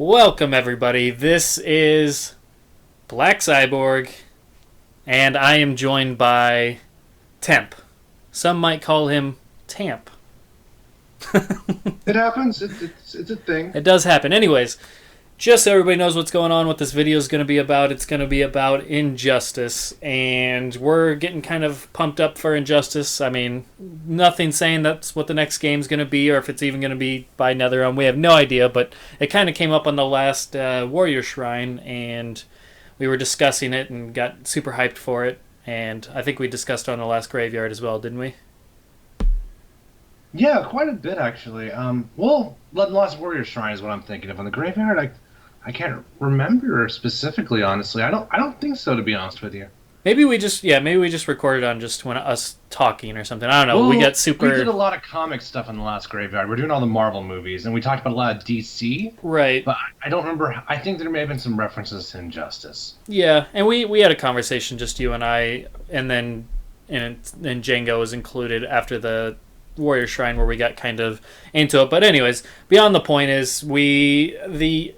Welcome, everybody. This is Black Cyborg, and I am joined by Temp. Some might call him Tamp. It happens. It's a thing. It does happen. Anyways, just so everybody knows what's going on, what this video is going to be about, it's going to be about Injustice, and we're getting kind of pumped up for Injustice. I mean, nothing saying that's what the next game's going to be, or if it's even going to be by NetherRealm. We have no idea, but it kind of came up on the last Warrior Shrine, and we were discussing it and got super hyped for it, and I think we discussed it on the last Graveyard as well, didn't we? Yeah, quite a bit actually. Well, Lost Warrior Shrine is what I'm thinking of. On the graveyard, I can't remember specifically. Honestly, I don't think so. To be honest with you. Maybe we just recorded on just when us talking or something. I don't know. Well, We got super. we did a lot of comic stuff in the last graveyard. We're doing all the Marvel movies, and we talked about a lot of DC. Right. But I don't remember. I think there may have been some references to Injustice. Yeah, and we had a conversation, just you and I, and then Django was included after the Warrior Shrine where we got kind of into it. But anyways, beyond the point is the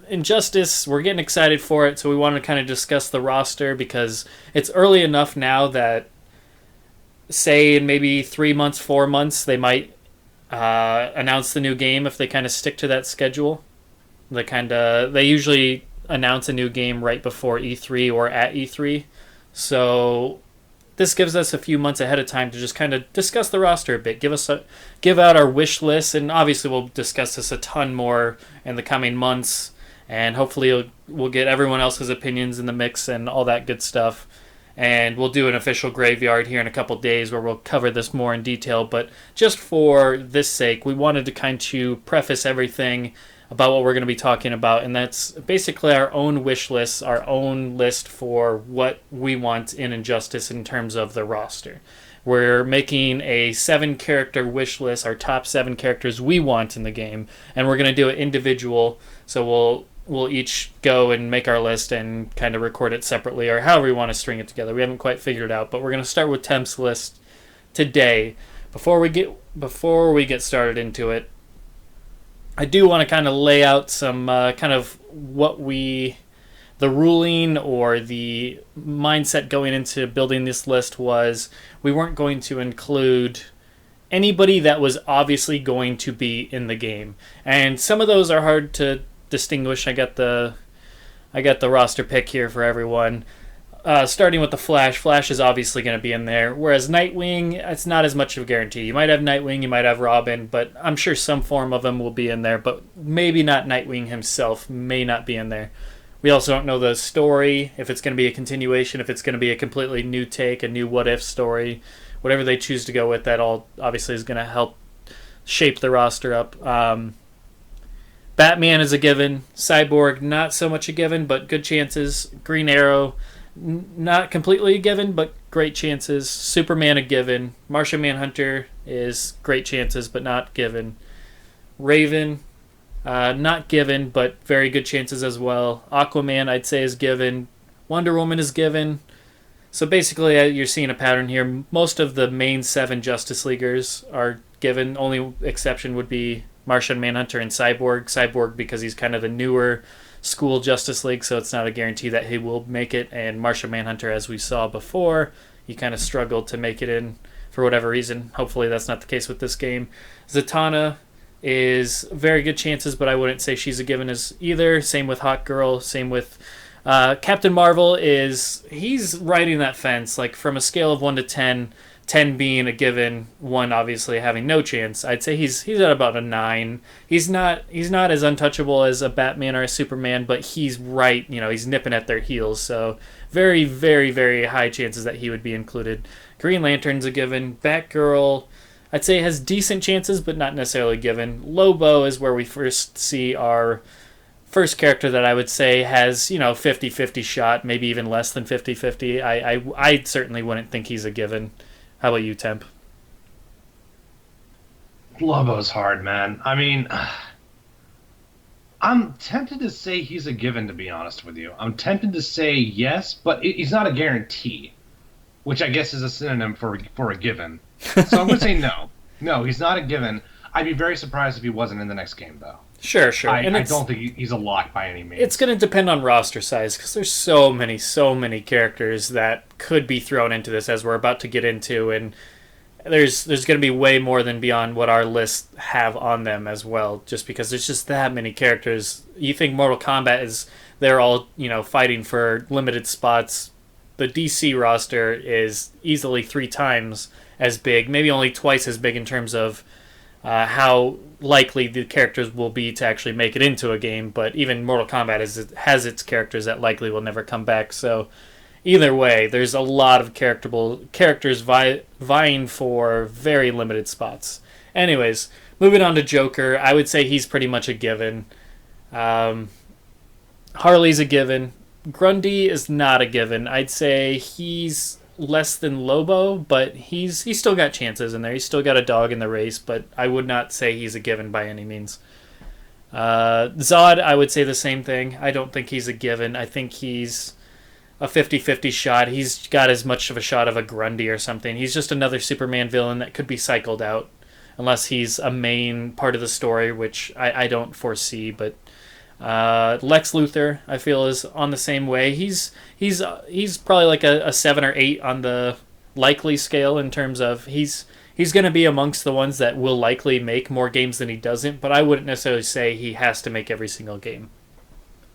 Injustice, we're getting excited for it, so we want to kind of discuss the roster because it's early enough now that, say, in maybe 3 months, 4 months, they might announce the new game if they kind of stick to that schedule. They usually announce a new game right before E3 or at E3, so this gives us a few months ahead of time to just kind of discuss the roster a bit, give out our wish list, and obviously we'll discuss this a ton more in the coming months, and hopefully we'll get everyone else's opinions in the mix and all that good stuff. And we'll do an official graveyard here in a couple days where we'll cover this more in detail. But just for this sake, we wanted to kind of preface everything about what we're going to be talking about, and that's basically our own wish list, our own list for what we want in Injustice in terms of the roster. We're making a 7-character wish list, our top 7 characters we want in the game, and we're going to do it individual, so we'll each go and make our list and kind of record it separately, or however we want to string it together. We haven't quite figured it out, but we're going to start with Temp's list today. Before we get started into it, I do want to kind of lay out some kind of the ruling or the mindset going into building this list was we weren't going to include anybody that was obviously going to be in the game. And some of those are hard to distinguish. I got the roster pick here for everyone. Starting with the Flash. Flash is obviously going to be in there. Whereas Nightwing, it's not as much of a guarantee. You might have Nightwing, you might have Robin, but I'm sure some form of him will be in there. But maybe not Nightwing himself. May not be in there. We also don't know the story, if it's going to be a continuation, if it's going to be a completely new take, a new what-if story. Whatever they choose to go with, that all obviously is going to help shape the roster up. Batman is a given. Cyborg, not so much a given, but good chances. Green Arrow, not completely a given, but great chances. Superman a given. Martian Manhunter is great chances, but not given. Raven, not given, but very good chances as well. Aquaman, I'd say, is given. Wonder Woman is given. So basically, you're seeing a pattern here. Most of the main 7 Justice Leaguers are given. Only exception would be Martian Manhunter and Cyborg. Cyborg because he's kind of the newer school Justice League, so it's not a guarantee that he will make it. And Martian Manhunter, as we saw before, he kind of struggled to make it in for whatever reason. Hopefully that's not the case with this game. Zatanna is very good chances, but I wouldn't say she's a given as either. Same with Hawk Girl, same with Captain Marvel. He's riding that fence, like from a scale of 1 to 10, 10 being a given, 1 obviously having no chance. I'd say he's at about a 9. He's not as untouchable as a Batman or a Superman, but he's right, he's nipping at their heels. So very, very, very high chances that he would be included. Green Lantern's a given. Batgirl, I'd say has decent chances, but not necessarily given. Lobo is where we first see our first character that I would say has, 50-50 shot, maybe even less than 50-50. I certainly wouldn't think he's a given. How about you, Temp? Lobo's hard, man. I mean, I'm tempted to say he's a given, to be honest with you. I'm tempted to say yes, but he's not a guarantee, which I guess is a synonym for a given. So I'm going to say no. No, he's not a given. I'd be very surprised if he wasn't in the next game, though. Sure, sure. And I don't think he's a lock by any means. it's going to depend on roster size because there's so many characters that could be thrown into this as we're about to get into, and there's going to be way more than beyond what our lists have on them as well, just because there's just that many characters. You think Mortal Kombat is they're all, fighting for limited spots. The DC roster is easily 3 times as big, maybe only twice as big in terms of how likely the characters will be to actually make it into a game, but even Mortal Kombat has its characters that likely will never come back, so either way, there's a lot of characters vying for very limited spots. Anyways, moving on to Joker, I would say he's pretty much a given. Harley's a given. Grundy is not a given. I'd say he's less than Lobo, but he's still got chances in there. He's still got a dog in the race, but I would not say he's a given by any means. Zod, I would say the same thing. I don't think he's a given. I think he's a 50-50 shot. He's got as much of a shot of a Grundy or something. He's just another Superman villain that could be cycled out unless he's a main part of the story, which I don't foresee. But Lex Luthor, I feel, is on the same way. He's probably like a 7 or 8 on the likely scale in terms of he's going to be amongst the ones that will likely make more games than he doesn't, but I wouldn't necessarily say he has to make every single game.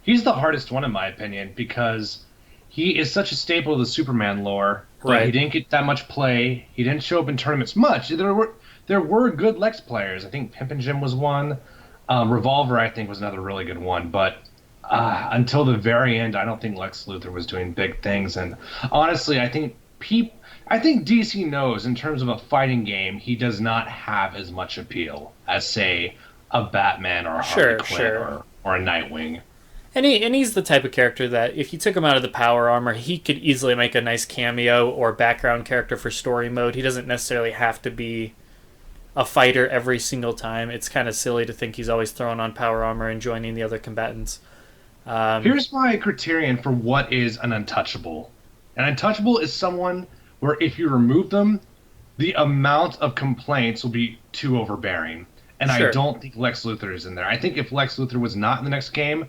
He's the hardest one in my opinion because he is such a staple of the Superman lore. Right. He didn't get that much play. He didn't show up in tournaments much. There were good Lex players. I think Pimpin' Jim was one. Revolver, I think, was another really good one. But until the very end, I don't think Lex Luthor was doing big things. And honestly, I think DC knows in terms of a fighting game, he does not have as much appeal as, say, a Batman or a Harley Quinn or a Nightwing. And he's the type of character that if you took him out of the power armor, he could easily make a nice cameo or background character for story mode. He doesn't necessarily have to be a fighter every single time. It's kind of silly to think he's always throwing on power armor and joining the other combatants. Here's my criterion for what is an untouchable. An untouchable is someone where if you remove them, the amount of complaints will be too overbearing. And sure. I don't think Lex Luthor is in there. I think if Lex Luthor was not in the next game,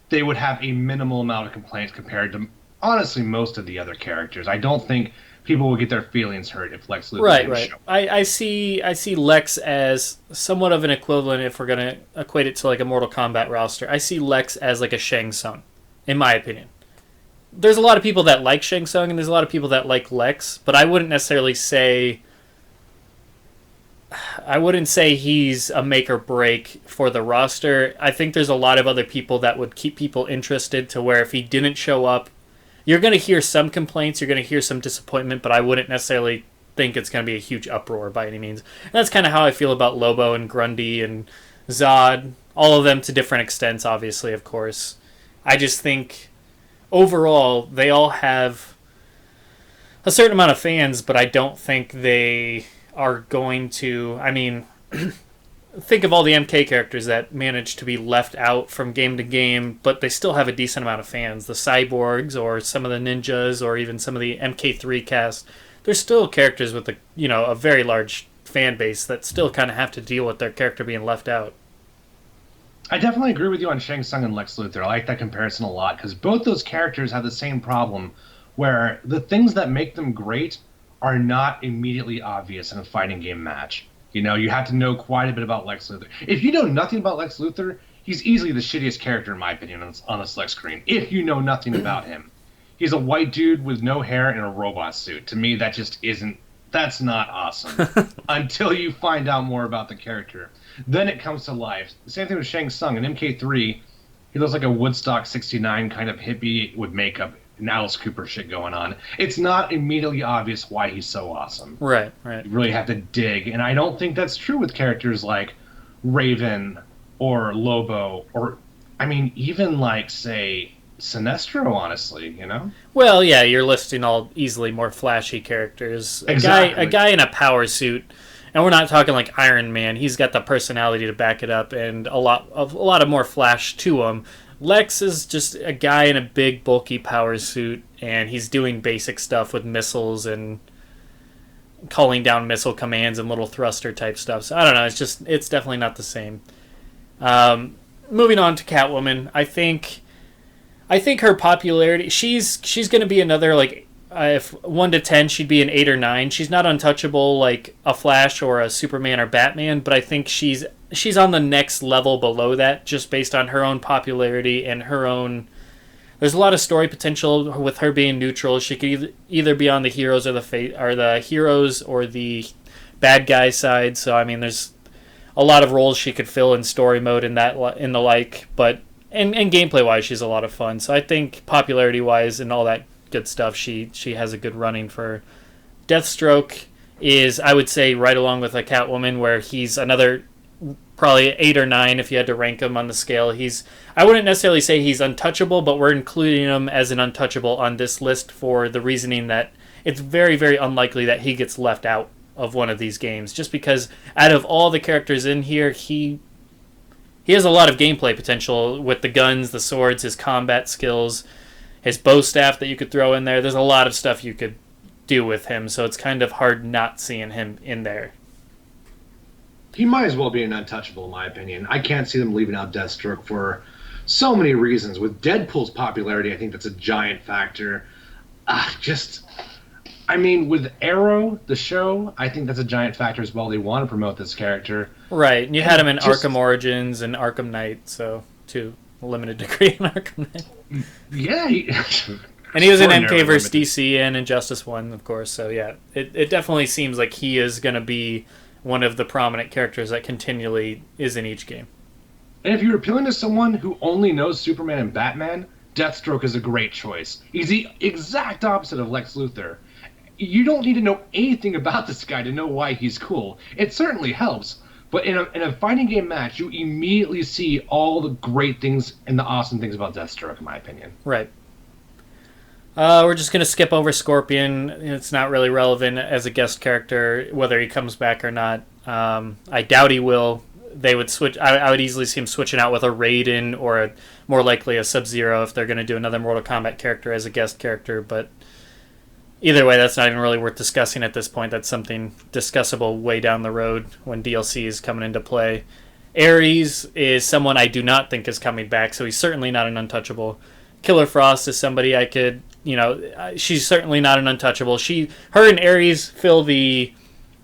they would have a minimal amount of complaints compared to, honestly, most of the other characters. I don't think people will get their feelings hurt if Lex Luthor didn't show up. I see Lex as somewhat of an equivalent if we're going to equate it to like a Mortal Kombat roster. I see Lex as like a Shang Tsung, in my opinion. There's a lot of people that like Shang Tsung and there's a lot of people that like Lex, but I wouldn't necessarily say he's a make or break for the roster. I think there's a lot of other people that would keep people interested to where if he didn't show up, you're going to hear some complaints, you're going to hear some disappointment, but I wouldn't necessarily think it's going to be a huge uproar by any means. And that's kind of how I feel about Lobo and Grundy and Zod, all of them to different extents, obviously, of course. I just think overall they all have a certain amount of fans, but I don't think they are going to, think of all the MK characters that manage to be left out from game to game, but they still have a decent amount of fans. The Cyborgs or some of the Ninjas or even some of the MK3 cast, they're still characters with a very large fan base that still kind of have to deal with their character being left out. I definitely agree with you on Shang Tsung and Lex Luthor. I like that comparison a lot because both those characters have the same problem where the things that make them great are not immediately obvious in a fighting game match. You have to know quite a bit about Lex Luthor. If you know nothing about Lex Luthor, he's easily the shittiest character, in my opinion, on a select screen. If you know nothing about him. He's a white dude with no hair and a robot suit. To me, that just isn't... That's not awesome. Until you find out more about the character. Then it comes to life. The same thing with Shang Tsung. In MK3, he looks like a Woodstock 69 kind of hippie with makeup and Alice Cooper shit going on. It's not immediately obvious why he's so awesome. Right. You really have to dig. And I don't think that's true with characters like Raven or Lobo or, even like, say, Sinestro, honestly, Well, yeah, you're listing all easily more flashy characters. Exactly. A guy in a power suit, and we're not talking like Iron Man. He's got the personality to back it up and a lot of more flash to him. Lex is just a guy in a big, bulky power suit, and he's doing basic stuff with missiles and calling down missile commands and little thruster type stuff. So I don't know. It's definitely not the same. Moving on to Catwoman, I think her popularity. She's going to be another like if 1 to 10, she'd be an 8 or 9. She's not untouchable like a Flash or a Superman or Batman, but I think she's on the next level below that, just based on her own popularity and her own. There's a lot of story potential with her being neutral. She could either be on the heroes or the heroes or the bad guy side. So I mean, there's a lot of roles she could fill in story mode and the like. But and gameplay wise, she's a lot of fun. So I think popularity wise and all that good stuff, she has a good running for. Deathstroke is, I would say, right along with a Catwoman, where he's another probably 8 or 9 if you had to rank him on the scale. I wouldn't necessarily say he's untouchable, but we're including him as an untouchable on this list for the reasoning that it's very, very unlikely that he gets left out of one of these games, just because out of all the characters in here, he has a lot of gameplay potential with the guns, the swords, his combat skills, his bow staff that you could throw in there. There's a lot of stuff you could do with him, so it's kind of hard not seeing him in there. He might as well be an untouchable, in my opinion. I can't see them leaving out Deathstroke for so many reasons. With Deadpool's popularity, I think that's a giant factor. With Arrow, the show, I think that's a giant factor as well. They want to promote this character. Right, and you had him in Arkham Origins and Arkham Knight, so to a limited degree in Arkham Knight. Yeah. And he was in MK vs. DC and Injustice 1, of course, so yeah. It definitely seems like he is going to be one of the prominent characters that continually is in each game. And if you're appealing to someone who only knows Superman and Batman, Deathstroke is a great choice. He's the exact opposite of Lex Luthor. You don't need to know anything about this guy to know why he's cool. It certainly helps, but in a fighting game match, you immediately see all the great things and the awesome things about Deathstroke, in my opinion. Right. We're just going to skip over Scorpion. It's not really relevant as a guest character, whether he comes back or not. I doubt he will. They would switch. I would easily see him switching out with a Raiden or more likely a Sub-Zero if they're going to do another Mortal Kombat character as a guest character. But either way, that's not even really worth discussing at this point. That's something discussable way down the road when DLC is coming into play. Ares is someone I do not think is coming back, so he's certainly not an untouchable. Killer Frost is somebody I could, she's certainly not an untouchable. Her and Ares fill the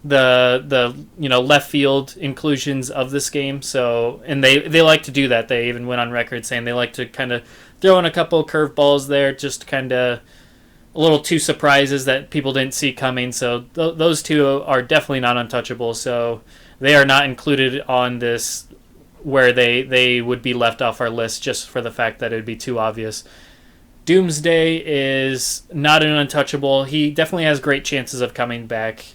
left field inclusions of this game. So, and they like to do that. They even went on record saying they like to kind of throw in a couple curveballs there, just kind of a little two surprises that people didn't see coming. So those two are definitely not untouchable. So they are not included on this where they would be left off our list just for the fact that it would be too obvious. Doomsday is not an untouchable. He definitely has great chances of coming back.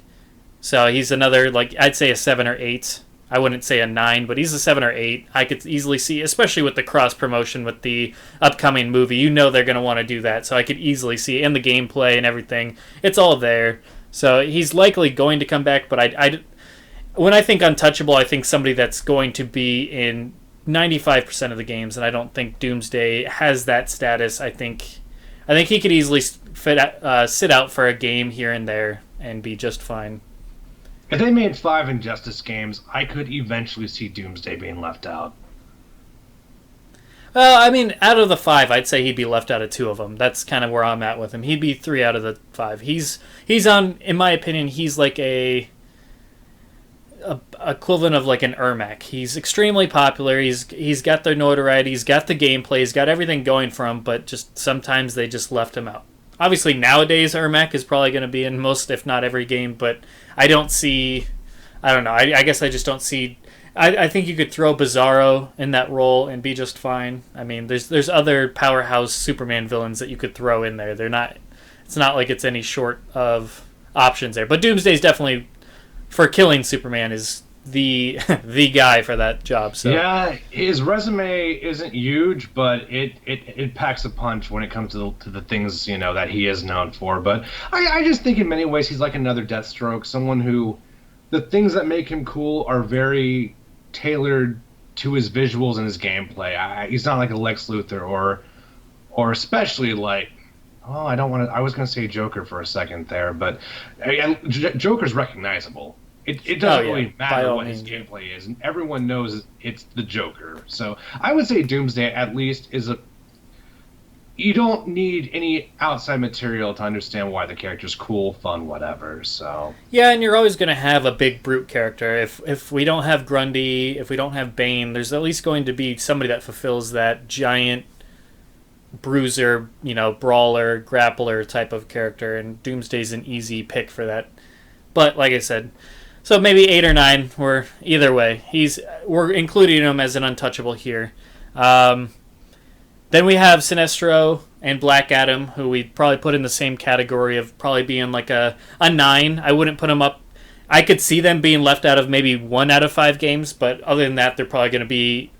So he's another, I'd say a 7 or 8. I wouldn't say a 9, but he's a 7 or 8. I could easily see, especially with the cross-promotion with the upcoming movie. They're going to want to do that. So I could easily see, and the gameplay and everything, it's all there. So he's likely going to come back, but when I think untouchable, I think somebody that's going to be in 95% of the games, and I don't think Doomsday has that status. I think he could easily sit out for a game here and there and be just fine. If they made 5 Injustice games, I could eventually see Doomsday being left out. Well, I mean, out of the 5, I'd say he'd be left out of 2 of them. That's kind of where I'm at with him. He'd be 3 out of the 5. He's on, in my opinion, he's like a equivalent of like an Ermac. He's extremely popular. He's got the notoriety. He's got the gameplay. He's got everything going for him. But just sometimes they just left him out. Obviously, nowadays Ermac is probably going to be in most, if not every game. But I don't see. I don't know. I guess I just don't see. I think you could throw Bizarro in that role and be just fine. I mean, there's other powerhouse Superman villains that you could throw in there. They're not. It's not like it's any short of options there. But Doomsday's definitely, for killing Superman, is the guy for that job. So yeah, his resume isn't huge, but it packs a punch when it comes to the things that he is known for. But I just think in many ways he's like another Deathstroke, someone who the things that make him cool are very tailored to his visuals and his gameplay. He's not like a Lex Luthor or especially like Oh, I don't want to. I was going to say Joker for a second there, but Joker's recognizable. It Oh doesn't yeah, really by matter all what his means. Yeah. gameplay is, and everyone knows it's the Joker. So I would say Doomsday at least is a. You don't need any outside material to understand why the character's cool, fun, whatever. So Yeah, and you're always going to have a big brute character. If we don't have Grundy, if we don't have Bane, there's at least going to be somebody that fulfills that giant bruiser, brawler, grappler type of character, and Doomsday's an easy pick for that. But like I said, so maybe 8 or 9. We're either way. We're including him as an untouchable here. Um, then we have Sinestro and Black Adam, who we'd probably put in the same category of probably being like a 9. I wouldn't put them up. I could see them being left out of maybe 1 out of 5 games, but other than that, they're probably going to be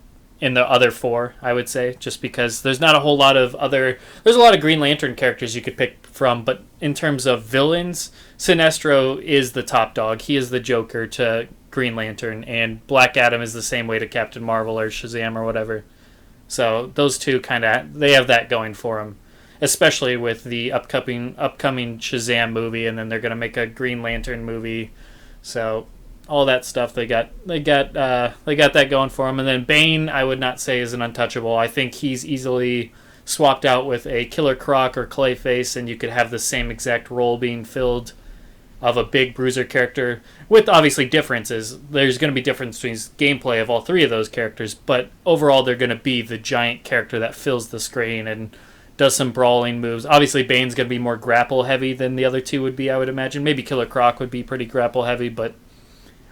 in the other 4, I would say, just because there's not a whole lot of other. There's a lot of Green Lantern characters you could pick from, but in terms of villains, Sinestro is the top dog. He is the Joker to Green Lantern, and Black Adam is the same way to Captain Marvel or Shazam or whatever. So those two they have that going for them, especially with the upcoming Shazam movie, and then they're gonna make a Green Lantern movie. So all that stuff they got that going for him. And then Bane, I would not say is an untouchable. I think he's easily swapped out with a Killer Croc or Clayface, and you could have the same exact role being filled of a big bruiser character with obviously differences. There's going to be difference between gameplay of all 3 of those characters, but overall they're going to be the giant character that fills the screen and does some brawling moves. Obviously Bane's going to be more grapple heavy than the other 2 would be, I would imagine. Maybe Killer Croc would be pretty grapple heavy, but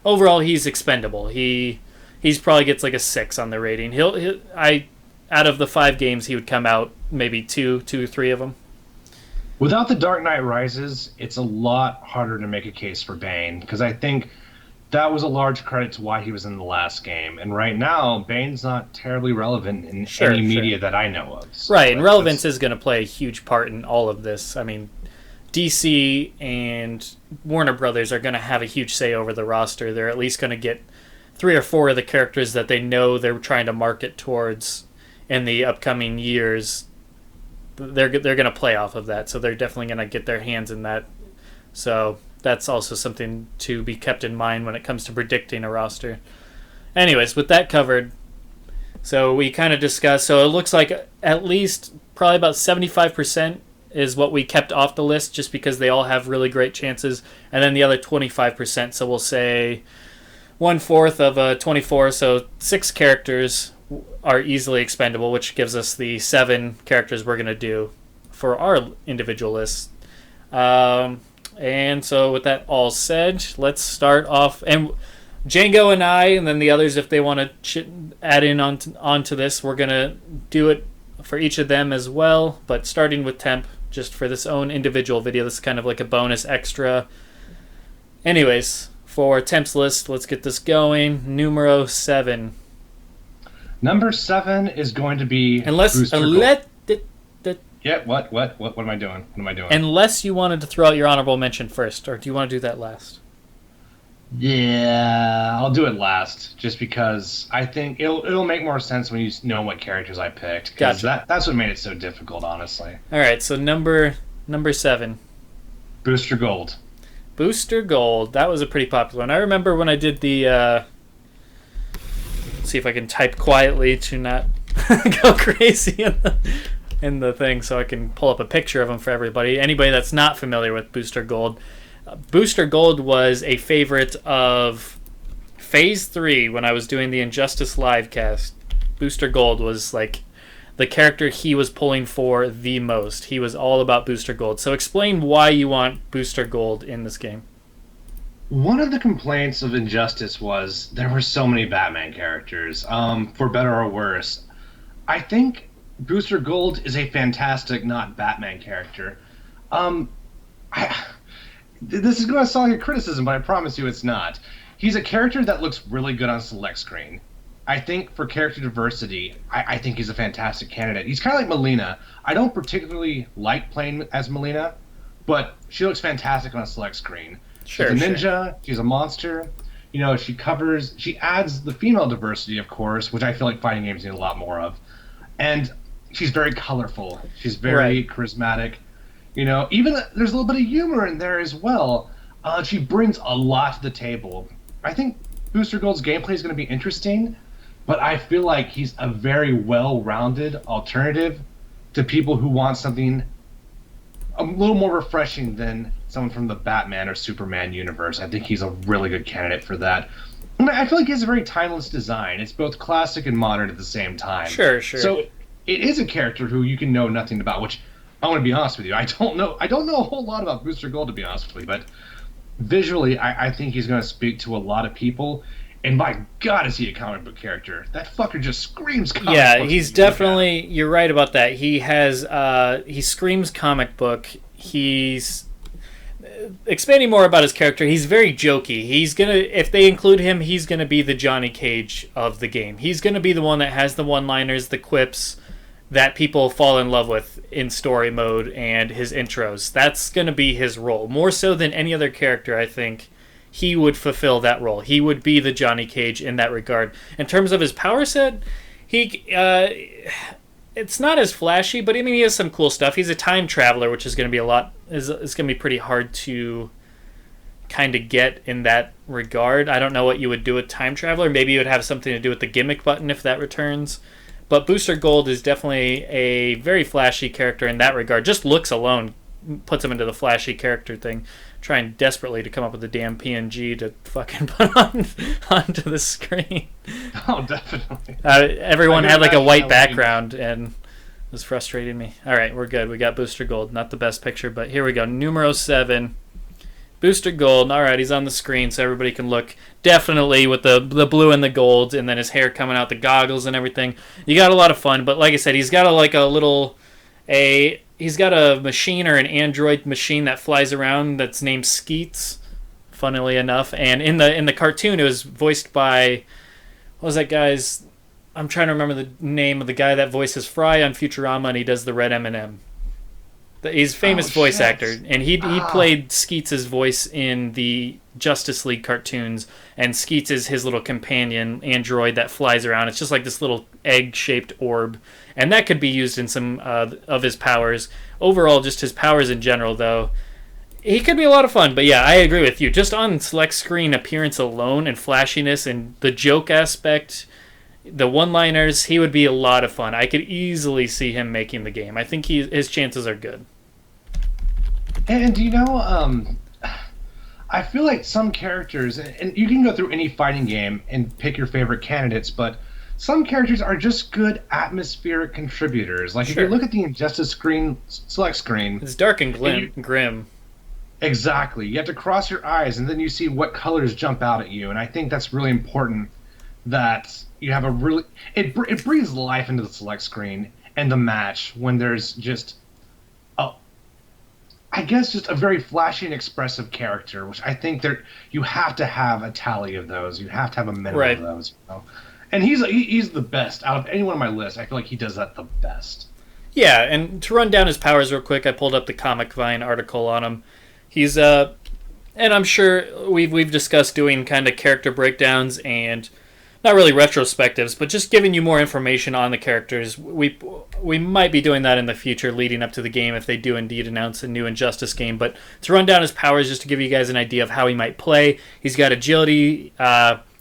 overall he's expendable. He's probably gets like a 6 on the rating. Out of the 5 games he would come out maybe 2 or 3 of them. without the Dark Knight Rises, it's a lot harder to make a case for Bane because I think that was a large credit to why he was in the last game. And right now, Bane's not terribly relevant in any media that I know of. So right, and relevance is going to play a huge part in all of this. I mean, DC and Warner Brothers are going to have a huge say over the roster. They're at least going to get 3 or 4 of the characters that they know they're trying to market towards in the upcoming years. They're going to play off of that, so they're definitely going to get their hands in that. So that's also something to be kept in mind when it comes to predicting a roster. Anyways, with that covered, so we kind of discussed, so it looks like at least probably about 75% is what we kept off the list just because they all have really great chances, and then the other 25%, so we'll say 1/4 of a 24, so 6 characters are easily expendable, which gives us the 7 characters we're going to do for our individual lists. And so with that all said, let's start off. And Django and I, and then the others, if they want to add in onto this, we're going to do it for each of them as well. But starting with Temp, just for this own individual video. This is kind of like a bonus extra. Anyways, for Temp's list, let's get this going. Numero 7. Number 7 is going to be Yeah, what am I doing? What am I doing? Unless you wanted to throw out your honorable mention first, or do you want to do that last? Yeah, I'll do it last, just because I think it'll make more sense when you know what characters I picked. Because that's what made it so difficult, honestly. All right, so number 7. Booster Gold. Booster Gold. That was a pretty popular one. I remember when I did the... let's see if I can type quietly to not go crazy in the thing so I can pull up a picture of them for everybody. Anybody that's not familiar with Booster Gold. Booster Gold was a favorite of Phase 3 when I was doing the Injustice livecast. Booster Gold was like the character he was pulling for the most. He was all about Booster Gold. So explain why you want Booster Gold in this game. One of the complaints of Injustice was there were so many Batman characters, for better or worse. I think Booster Gold is a fantastic, not Batman character. This is going to sound like a criticism, but I promise you it's not. He's a character that looks really good on select screen. I think for character diversity, I think he's a fantastic candidate. He's kind of like Melina. I don't particularly like playing as Melina, but she looks fantastic on a select screen. Sure, she's a ninja. She's a monster. You know, she adds the female diversity, of course, which I feel like fighting games need a lot more of. And she's very colorful. She's very charismatic. Even there's a little bit of humor in there as well. She brings a lot to the table. I think Booster Gold's gameplay is going to be interesting, but I feel like he's a very well-rounded alternative to people who want something a little more refreshing than someone from the Batman or Superman universe. I think he's a really good candidate for that. And I feel like he has a very timeless design. It's both classic and modern at the same time. Sure. So it is a character who you can know nothing about, which I want to be honest with you. I don't know a whole lot about Booster Gold, to be honest with you, but visually, I think he's going to speak to a lot of people. And my God, is he a comic book character? That fucker just screams comic book. Yeah, he's definitely. You're right about that. He has. He screams comic book. He's expanding more about his character. He's very jokey. He's gonna. If they include him, he's gonna be the Johnny Cage of the game. He's gonna be the one that has the one-liners, the quips that people fall in love with in story mode and his intros. That's going to be his role. More so than any other character, I think he would fulfill that role. He would be the Johnny Cage in that regard. In terms of his power set, it's not as flashy, but I mean, he has some cool stuff. He's a time traveler, which is going to be it's going to be pretty hard to kind of get in that regard. I don't know what you would do with time traveler. Maybe it would have something to do with the gimmick button if that returns. But Booster Gold is definitely a very flashy character in that regard. Just looks alone puts him into the flashy character thing. Trying desperately to come up with a damn PNG to fucking put onto the screen. Oh, definitely. Everyone had like a white background and it was frustrating me. All right, we're good. We got Booster Gold. Not the best picture, but here we go. Numero 7. Booster Gold. All right, he's on the screen so everybody can look. Definitely with the blue and the gold, and then his hair coming out, the goggles and everything. You got a lot of fun, but like I said, he's got he's got a machine or an android machine that flies around that's named Skeets, funnily enough. And in the cartoon, it was voiced by, what was that guy's? I'm trying to remember the name of the guy that voices Fry on Futurama, and he does the red M&M. He's a famous voice actor, and he played Skeets' voice in the Justice League cartoons, and Skeets is his little companion android that flies around. It's just like this little egg-shaped orb, and that could be used in some of his powers. Overall, just his powers in general, though, he could be a lot of fun. But yeah, I agree with you. Just on select screen appearance alone and flashiness and the joke aspect, the one-liners, he would be a lot of fun. I could easily see him making the game. I think his chances are good. And I feel like some characters, and you can go through any fighting game and pick your favorite candidates, but some characters are just good atmospheric contributors. Like, Sure. if you look at the Injustice select screen, It's dark and grim. Exactly. You have to cross your eyes, and then you see what colors jump out at you. And I think that's really important that you have it breathes life into the select screen and the match when there's just just a very flashy and expressive character, which I think you have to have a tally of those. You have to have a minimum of those. And he's the best out of anyone on my list. I feel like he does that the best. Yeah, and to run down his powers real quick, I pulled up the Comic Vine article on him. He's and I'm sure we've discussed doing kind of character breakdowns and not really retrospectives, but just giving you more information on the characters. We might be doing that in the future leading up to the game if they do indeed announce a new Injustice game. But to run down his powers, just to give you guys an idea of how he might play, he's got agility,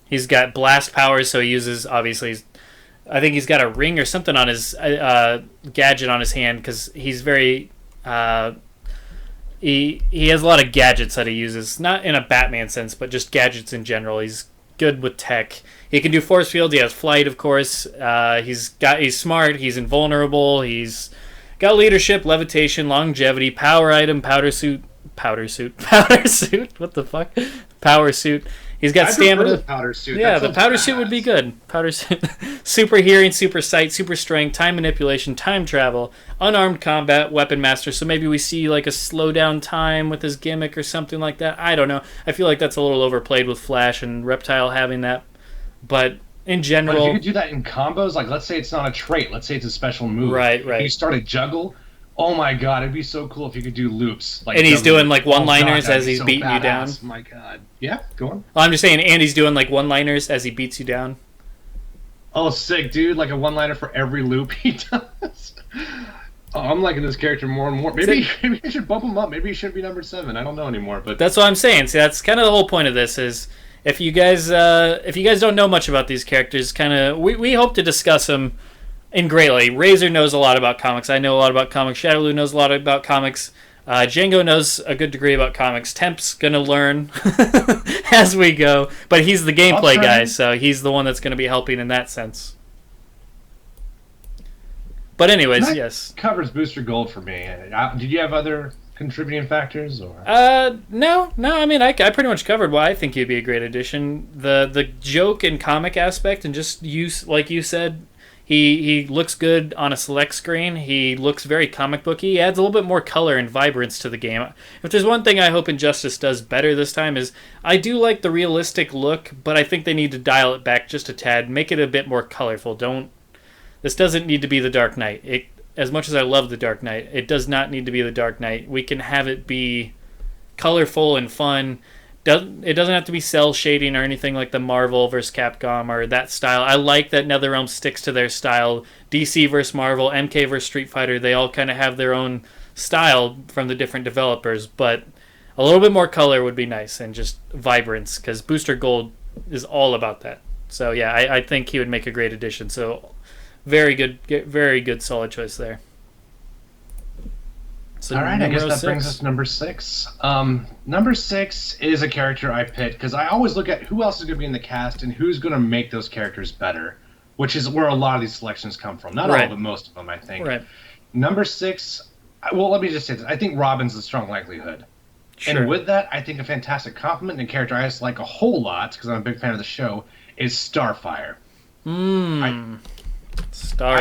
he's got blast powers, so he uses, obviously, I think he's got a ring or something on his gadget on his hand, because he's very... He has a lot of gadgets that he uses, not in a Batman sense, but just gadgets in general. He's good with tech. He can do force fields. He has flight, of course. He's smart. He's invulnerable. He's got leadership, levitation, longevity, power item, powder suit. What the fuck? Power suit. He's got stamina. The powder suit. Yeah, the powder suit would be good. Powder suit. Super hearing, super sight, super strength, time manipulation, time travel, unarmed combat, weapon master. So maybe we see like a slow down time with his gimmick or something like that. I don't know. I feel like that's a little overplayed with Flash and Reptile having that. But in general... But if you could do that in combos, like let's say it's not a trait. Let's say it's a special move. Right. You start a juggle. Oh my god, it'd be so cool if you could do loops. Like, and he's doing like one-liners as he's beating you down. My god. Yeah, go on. Well, I'm just saying, and he's doing like one-liners as he beats you down. Oh, sick, dude. Like a one-liner for every loop he does. Oh, I'm liking this character more and more. Maybe I should bump him up. Maybe he shouldn't be number 7. I don't know anymore. But That's what I'm saying. See, that's kind of the whole point of this is if you guys don't know much about these characters, kind of we hope to discuss them in greatly. Razor knows a lot about comics. I know a lot about comics. Shadowloo knows a lot about comics. Django knows a good degree about comics. Temp's gonna learn as we go, but he's the gameplay guy, so he's the one that's gonna be helping in that sense. But anyways, that yes, covers Booster Gold for me. Did you have other contributing factors, or? no. I mean, I pretty much covered why I think he'd be a great addition. The joke and comic aspect, and just use, like you said, he looks good on a select screen. He looks very comic booky. He adds a little bit more color and vibrance to the game. If there's one thing I hope Injustice does better this time is I do like the realistic look, but I think they need to dial it back just a tad, make it a bit more colorful. This doesn't need to be the Dark Knight. As much as I love the Dark Knight, it does not need to be the Dark Knight. We can have it be colorful and fun. It doesn't have to be cell shading or anything like the Marvel vs. Capcom or that style. I like that NetherRealm sticks to their style. DC vs. Marvel, MK vs. Street Fighter, they all kind of have their own style from the different developers, but a little bit more color would be nice and just vibrance, because Booster Gold is all about that. So yeah, I think he would make a great addition. So very good, solid choice there. So all right, I guess that brings us to number 6. Number 6 is a character I picked because I always look at who else is going to be in the cast and who's going to make those characters better, which is where a lot of these selections come from. Not all, but most of them, I think. Right. Number 6, well, let me just say this. I think Robin's a strong likelihood. Sure. And with that, I think a fantastic compliment and a character I just like a whole lot, because I'm a big fan of the show, is Starfire. I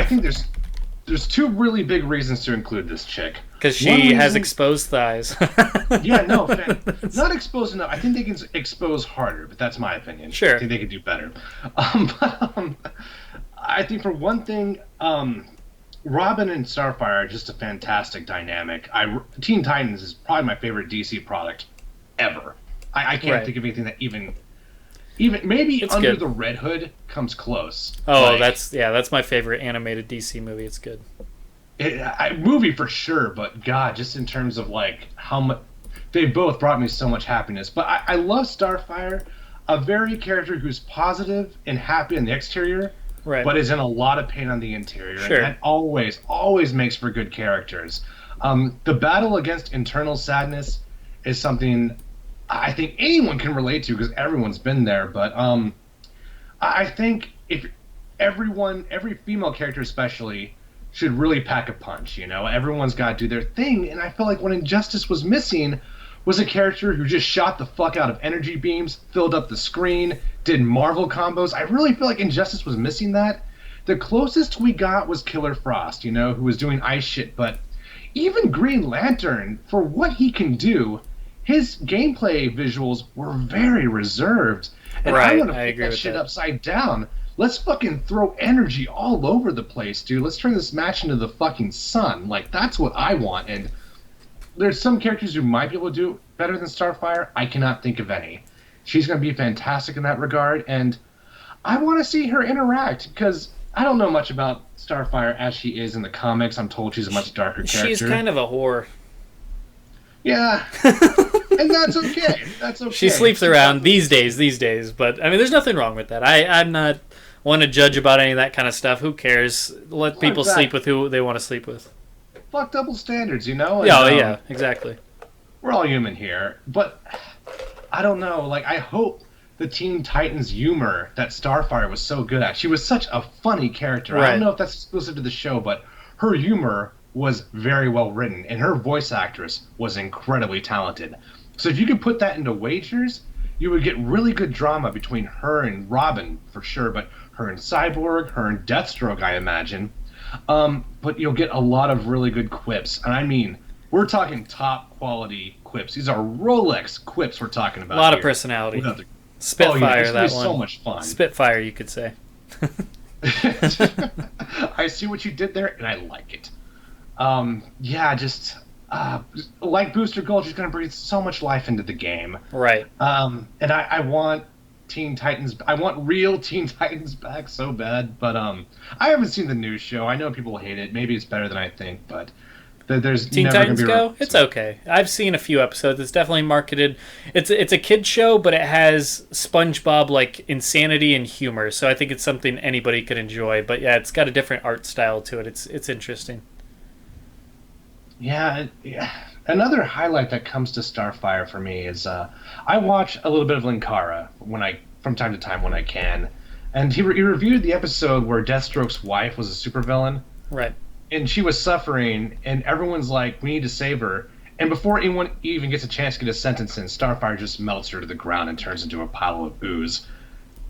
think there's 2 really big reasons to include this chick. Because she has exposed thighs. Yeah, no, not exposed enough. I think they can expose harder, but that's my opinion. Sure. I think they could do better. I think for one thing, Robin and Starfire are just a fantastic dynamic. Teen Titans is probably my favorite DC product ever. I can't think of anything that even maybe it's Under good. the Red Hood comes close. Oh, that's my favorite animated DC movie. It's good. Movie for sure, but God, just in terms of like how much they both brought me so much happiness. But I love Starfire, a very character who's positive and happy on the exterior, right, but is in a lot of pain on the interior. Sure. And that always makes for good characters. The battle against internal sadness is something I think anyone can relate to because everyone's been there. But I think if every female character especially, should really pack a punch, you know? Everyone's got to do their thing, and I felt like what Injustice was missing was a character who just shot the fuck out of energy beams, filled up the screen, did Marvel combos. I really feel like Injustice was missing that. The closest we got was Killer Frost, you know, who was doing ice shit, but even Green Lantern, for what he can do, his gameplay visuals were very reserved. And I want to put that shit upside down. Let's fucking throw energy all over the place, dude. Let's turn this match into the fucking sun. Like, that's what I want. And there's some characters who might be able to do better than Starfire. I cannot think of any. She's going to be fantastic in that regard. And I want to see her interact, because I don't know much about Starfire as she is in the comics. I'm told she's a much darker character. She's kind of a whore. Yeah. And that's okay. That's okay. She sleeps around these days. But, I mean, there's nothing wrong with that. I'm not want to judge about any of that kind of stuff. Who cares? Let people sleep with who they want to sleep with. Fuck double standards, you know? And, yeah, exactly. We're all human here. But I don't know. Like, I hope the Teen Titans humor that Starfire was so good at. She was such a funny character. Right. I don't know if that's exclusive to the show, but her humor was very well written, and her voice actress was incredibly talented. So if you could put that into wagers, you would get really good drama between her and Robin, for sure, but her and Cyborg, her and Deathstroke, I imagine. But you'll get a lot of really good quips. And I mean, we're talking top quality quips. These are Rolex quips we're talking about. A lot of personality. Spitfire, that one. So much fun. Spitfire, you could say. I see what you did there, and I like it. Like Booster Gold, she's going to breathe so much life into the game. Right. And I want Teen Titans. I want real Teen Titans back so bad, but I haven't seen the new show. I know people hate it. Maybe it's better than I think, but there's Teen never going Titans to be. Go? It's okay. I've seen a few episodes. It's definitely marketed. It's a kid show, but it has SpongeBob like insanity and humor. So I think it's something anybody could enjoy. But yeah, it's got a different art style to it. It's interesting. Yeah, yeah. Another highlight that comes to Starfire for me is I watch a little bit of Linkara from time to time when I can, and he reviewed the episode where Deathstroke's wife was a supervillain. Right. And she was suffering, and everyone's like, we need to save her. And before anyone even gets a chance to get a sentence in, Starfire just melts her to the ground and turns into a pile of ooze.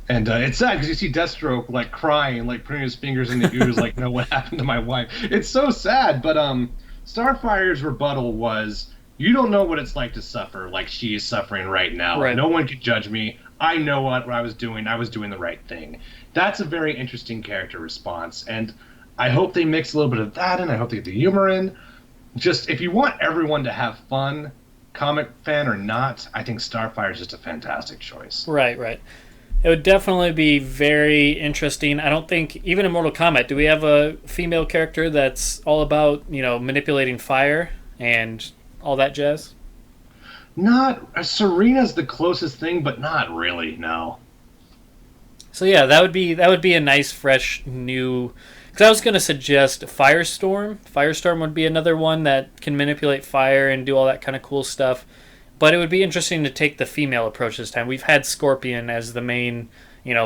And it's sad because you see Deathstroke like crying, like putting his fingers in the ooze, like, no, what happened to my wife? It's so sad, but Starfire's rebuttal was, you don't know what it's like to suffer like she is suffering right now. Right. No one can judge me. I know what I was doing. I was doing the right thing. That's a very interesting character response, and I hope they mix a little bit of that in. I hope they get the humor in. Just, if you want everyone to have fun, comic fan or not, I think Starfire is just a fantastic choice. Right. It would definitely be very interesting. I don't think, even in Mortal Kombat, do we have a female character that's all about, manipulating fire and all that jazz? Serena's the closest thing, but not really, no. So yeah, that would be a nice, fresh, new. Because I was going to suggest Firestorm. Firestorm would be another one that can manipulate fire and do all that kind of cool stuff. But it would be interesting to take the female approach this time. We've had Scorpion as the main,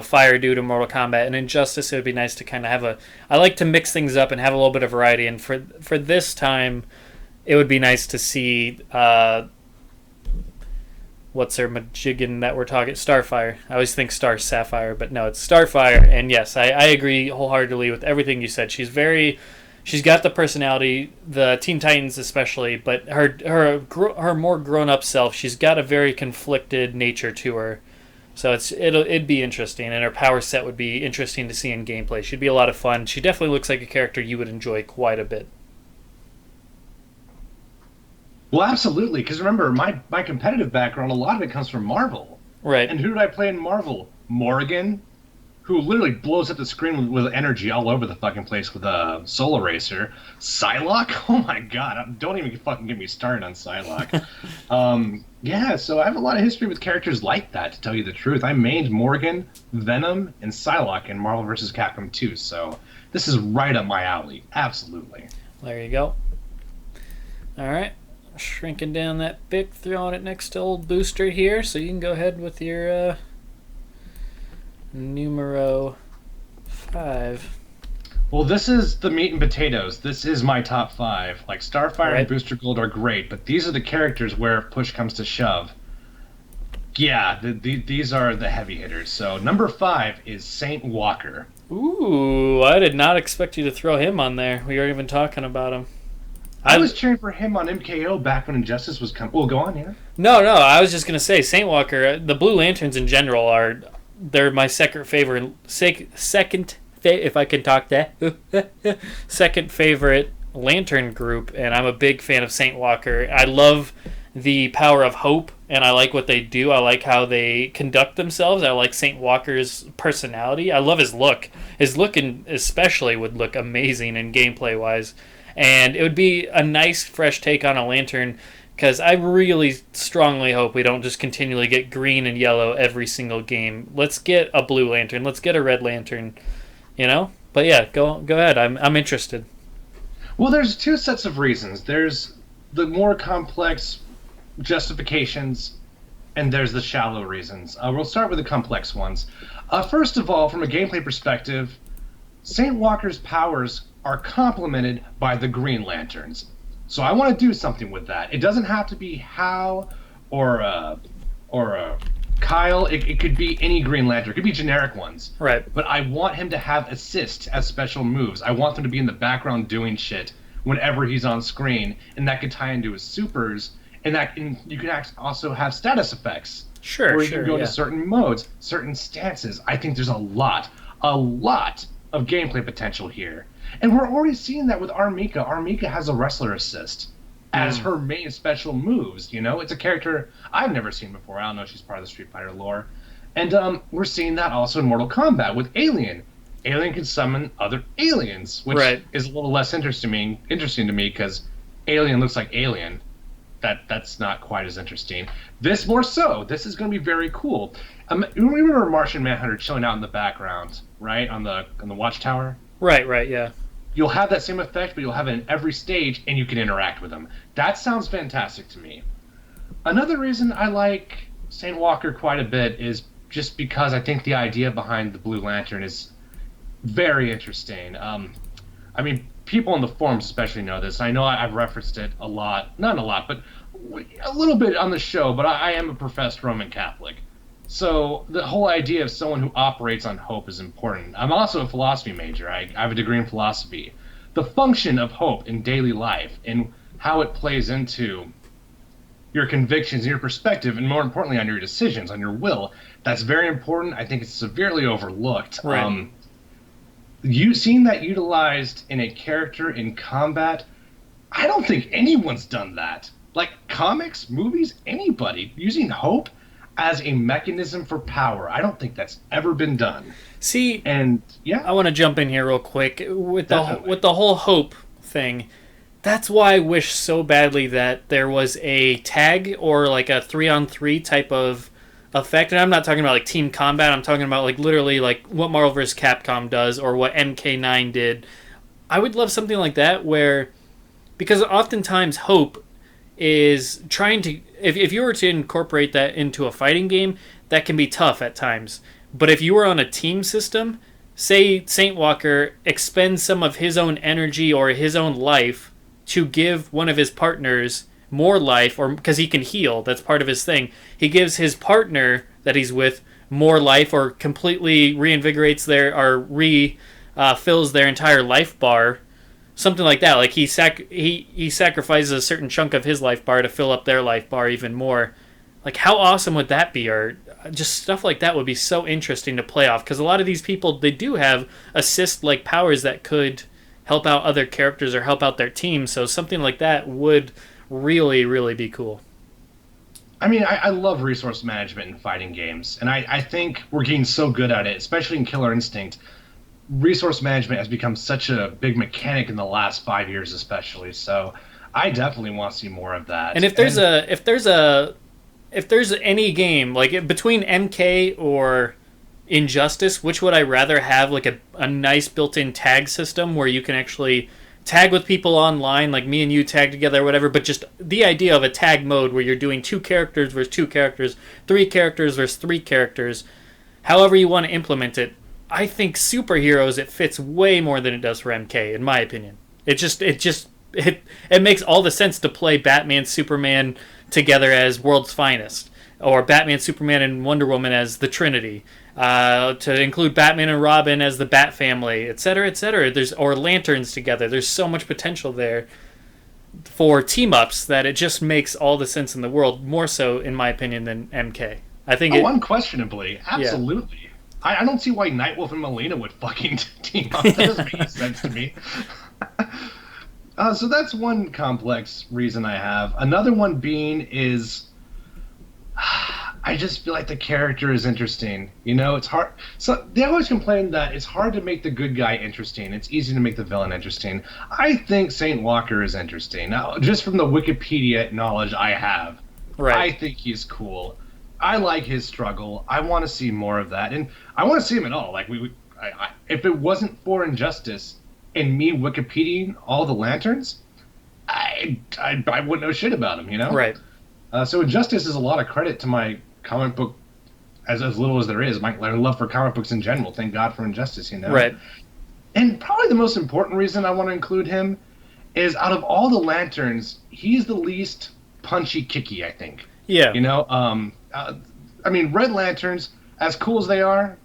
fire dude in Mortal Kombat. And Injustice, it would be nice to kind of have I like to mix things up and have a little bit of variety. And for this time, it would be nice to see. What's her Majigan that we're talking? Starfire. I always think Star Sapphire, but no, it's Starfire. And yes, I agree wholeheartedly with everything you said. She's got the personality, the Teen Titans especially, but her more grown up self. She's got a very conflicted nature to her, so it'd be interesting, and her power set would be interesting to see in gameplay. She'd be a lot of fun. She definitely looks like a character you would enjoy quite a bit. Well, absolutely, because remember, my competitive background, a lot of it comes from Marvel. Right. And who did I play in Marvel? Morrigan, who literally blows up the screen with energy all over the fucking place with a Soul Eraser. Psylocke? Oh my god, don't even fucking get me started on Psylocke. Yeah, so I have a lot of history with characters like that, to tell you the truth. I mained Morrigan, Venom, and Psylocke in Marvel vs. Capcom 2, so this is right up my alley. Absolutely. There you go. Alright. Shrinking down that pic, throwing it next to old Booster here, so you can go ahead with your numero 5. Well, this is the meat and potatoes. This is my top 5. Like, Starfire and Booster Gold are great, but these are the characters where if push comes to shove. Yeah, these are the heavy hitters. So, number 5 is Saint Walker. Ooh, I did not expect you to throw him on there. We weren't even talking about him. I was cheering for him on MKO back when Injustice was coming. Well, go on, yeah. No, I was just going to say, Saint Walker, the Blue Lanterns in general they're my second favorite, if I can talk that, second favorite Lantern group, and I'm a big fan of Saint Walker. I love the power of hope, and I like what they do. I like how they conduct themselves. I like Saint Walker's personality. I love his look. His look especially would look amazing in gameplay-wise. And it would be a nice, fresh take on a Lantern, because I really strongly hope we don't just continually get green and yellow every single game. Let's get a Blue Lantern. Let's get a Red Lantern, But yeah, go ahead. I'm interested. Well, there's two sets of reasons. There's the more complex justifications, and there's the shallow reasons. We'll start with the complex ones. First of all, from a gameplay perspective, Saint Walker's powers are complemented by the Green Lanterns. So I want to do something with that. It doesn't have to be Hal or Kyle. It could be any Green Lantern. It could be generic ones. Right. But I want him to have assist as special moves. I want them to be in the background doing shit whenever he's on screen, and that could tie into his supers, and you can also have status effects. Sure, where you can go to certain modes, certain stances. I think there's a lot of gameplay potential here. And we're already seeing that with Armika. Armika has a wrestler assist as her main special moves. It's a character I've never seen before. I don't know if she's part of the Street Fighter lore. And we're seeing that also in Mortal Kombat with Alien. Alien can summon other aliens, which Right. is a little less interesting to me because Alien looks like Alien. That's not quite as interesting. This more so. This is going to be very cool. You remember Martian Manhunter chilling out in the background, right on the watchtower? Right, right, yeah. You'll have that same effect, but you'll have it in every stage, and you can interact with them. That sounds fantastic to me. Another reason I like Saint Walker quite a bit is just because I think the idea behind the Blue Lantern is very interesting. I mean, people in the forums especially know this. I know I've referenced it a lot, not a lot, but a little bit on the show. But I am a professed Roman Catholic, so the whole idea of someone who operates on hope is important. I'm also a philosophy major. I have a degree in philosophy. The function of hope in daily life and how it plays into your convictions and your perspective, and more importantly, on your decisions, on your will. That's very important. I think it's severely overlooked. Right. You seeing that utilized in a character in combat, I don't think anyone's done that. Like comics, movies, anybody using hope as a mechanism for power. I don't think that's ever been done. See, And yeah, I want to jump in here real quick with definitely. the whole hope thing. That's why I wish so badly that there was a tag or like a 3-on-3 type of effect. And I'm not talking about like team combat. I'm talking about like literally like what Marvel vs. Capcom does or what MK9 did. I would love something like that where, because oftentimes hope is trying to, if you were to incorporate that into a fighting game, that can be tough at times. But if you were on a team system, say Saint Walker expends some of his own energy or his own life to give one of his partners more life, or because he can heal, that's part of his thing. He gives his partner that he's with more life, or completely reinvigorates their, or fills their entire life bar, something like that. Like he sacrifices a certain chunk of his life bar to fill up their life bar even more. Like how awesome would that be? Or just stuff like that would be so interesting to play off, because a lot of these people, they do have assist like powers that could help out other characters or help out their team. So something like that would really, really be cool. I mean, I love resource management in fighting games, and I think we're getting so good at it, especially in Killer Instinct. Resource management has become such a big mechanic in the last 5 years, especially. So I definitely want to see more of that. And if there's any game like between MK or Injustice, which would I rather have? Like a nice built-in tag system where you can actually tag with people online, like me and you tag together or whatever, but just the idea of a tag mode where you're doing 2 characters versus 2 characters, 3 characters versus 3 characters, however you want to implement it. I think superheroes, it fits way more than it does for MK, in my opinion. It makes all the sense to play Batman, Superman together as world's finest, or Batman, Superman, and Wonder Woman as the Trinity. To include Batman and Robin as the Bat Family, etc., etc. Or Lanterns together. There's so much potential there for team ups that it just makes all the sense in the world. More so, in my opinion, than MK. I think Oh, unquestionably, yeah. absolutely. I don't see why Nightwolf and Melina would fucking team up. That doesn't make any sense to me. So that's one complex reason I have. Another one being is I just feel like the character is interesting. You know, it's hard. So they always complain that it's hard to make the good guy interesting. It's easy to make the villain interesting. I think Saint Walker is interesting. Now, just from the Wikipedia knowledge I have, Right. I think he's cool. I like his struggle. I want to see more of that, and I want to see him at all. Like if it wasn't for Injustice and me Wikipediaing all the lanterns, I wouldn't know shit about him. You know. Right. So Injustice is a lot of credit to my comic book, as little as there is, my love for comic books in general. Thank God for Injustice, you know. Right. And probably the most important reason I want to include him is out of all the lanterns, he's the least punchy, kicky. I think. Yeah. You know, I mean, Red Lanterns, as cool as they are,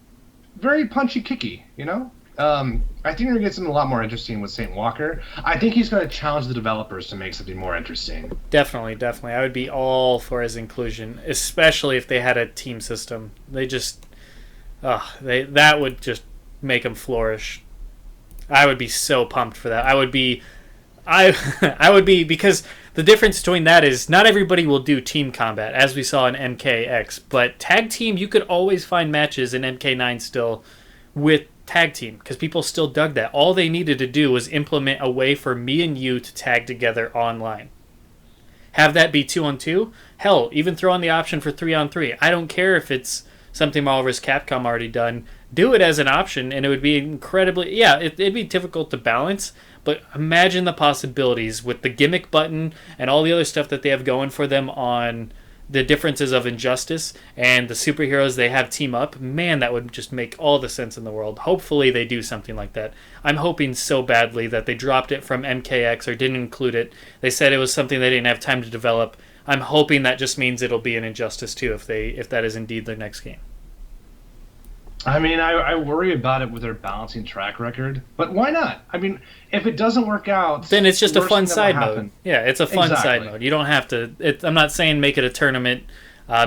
very punchy, kicky. You know. I think we're gonna get something a lot more interesting with Saint Walker. I think he's going to challenge the developers to make something more interesting. Definitely, definitely. I would be all for his inclusion, especially if they had a team system. They just, that would just make him flourish. I would be so pumped for that. I would be, because the the difference between that is not everybody will do team combat, as we saw in MKX, but tag team, you could always find matches in MK9 still with tag team, because people still dug that. All they needed to do was implement a way for me and you to tag together online. Have that be 2-on-2. Hell, even throw on the option for 3-on-3. I don't care if it's something Marvel vs. Capcom already done. Do it as an option, and it would be incredibly... Yeah, it'd be difficult to balance, but imagine the possibilities with the gimmick button and all the other stuff that they have going for them on the differences of Injustice and the superheroes they have team up. Man, that would just make all the sense in the world. Hopefully they do something like that. I'm hoping so badly that they dropped it from MKX or didn't include it. They said it was something they didn't have time to develop. I'm hoping that just means it'll be an Injustice 2 if that is indeed their next game. I mean, I worry about it with their balancing track record, but why not? I mean, if it doesn't work out, then it's just a fun side mode. Yeah, it's a fun side mode. You don't have to... I'm not saying make it a tournament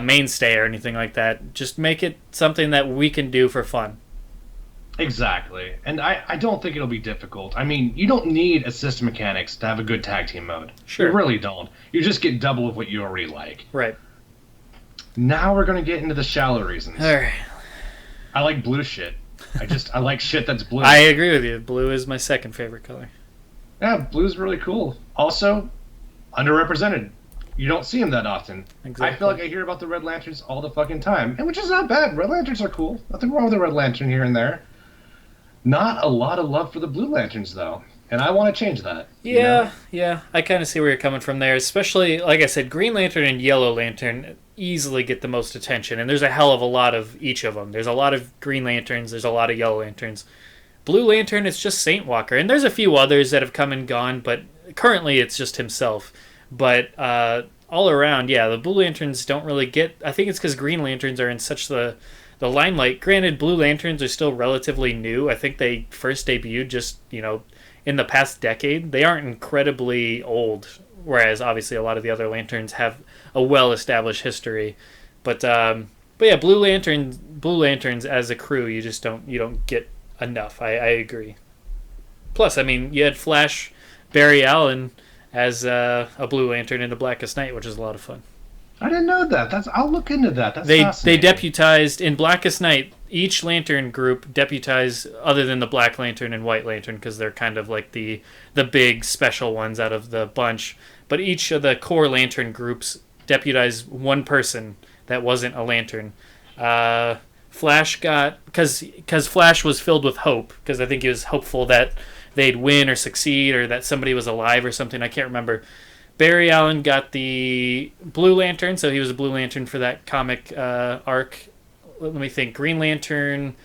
mainstay or anything like that. Just make it something that we can do for fun. Exactly. And I don't think it'll be difficult. I mean, you don't need assist mechanics to have a good tag team mode. Sure. You really don't. You just get double of what you already like. Right. Now we're going to get into the shallow reasons. All right. I like blue shit. I like shit that's blue. I agree with you. Blue is my second favorite color. Yeah, blue's really cool. Also, underrepresented. You don't see them that often. Exactly. I feel like I hear about the Red Lanterns all the fucking time, and which is not bad. Red Lanterns are cool. Nothing wrong with the Red Lantern here and there. Not a lot of love for the Blue Lanterns, though. And I want to change that. Yeah, yeah. I kind of see where you're coming from there. Especially, like I said, Green Lantern and Yellow Lantern easily get the most attention. And there's a hell of a lot of each of them. There's a lot of Green Lanterns. There's a lot of Yellow Lanterns. Blue Lantern, it's just Saint Walker. And there's a few others that have come and gone, but currently it's just himself. But all around, yeah, the Blue Lanterns don't really get... I think it's because Green Lanterns are in such the limelight. Granted, Blue Lanterns are still relatively new. I think they first debuted just, in the past decade. They aren't incredibly old, whereas obviously a lot of the other lanterns have a well-established history. But yeah, Blue Lanterns as a crew, you don't get enough. I agree. Plus, I mean, you had Flash, Barry Allen as a Blue Lantern in the Blackest Night, which is a lot of fun. I didn't know that. I'll look into that. That's they fascinating. deputized in Blackest Night. Each Lantern group deputized, other than the Black Lantern and White Lantern, because they're kind of like the big special ones out of the bunch. But each of the core Lantern groups deputized one person that wasn't a Lantern. Flash got... Because Flash was filled with hope, because I think he was hopeful that they'd win or succeed, or that somebody was alive or something. I can't remember. Barry Allen got the Blue Lantern, so he was a Blue Lantern for that comic arc. Let me think. Green Lantern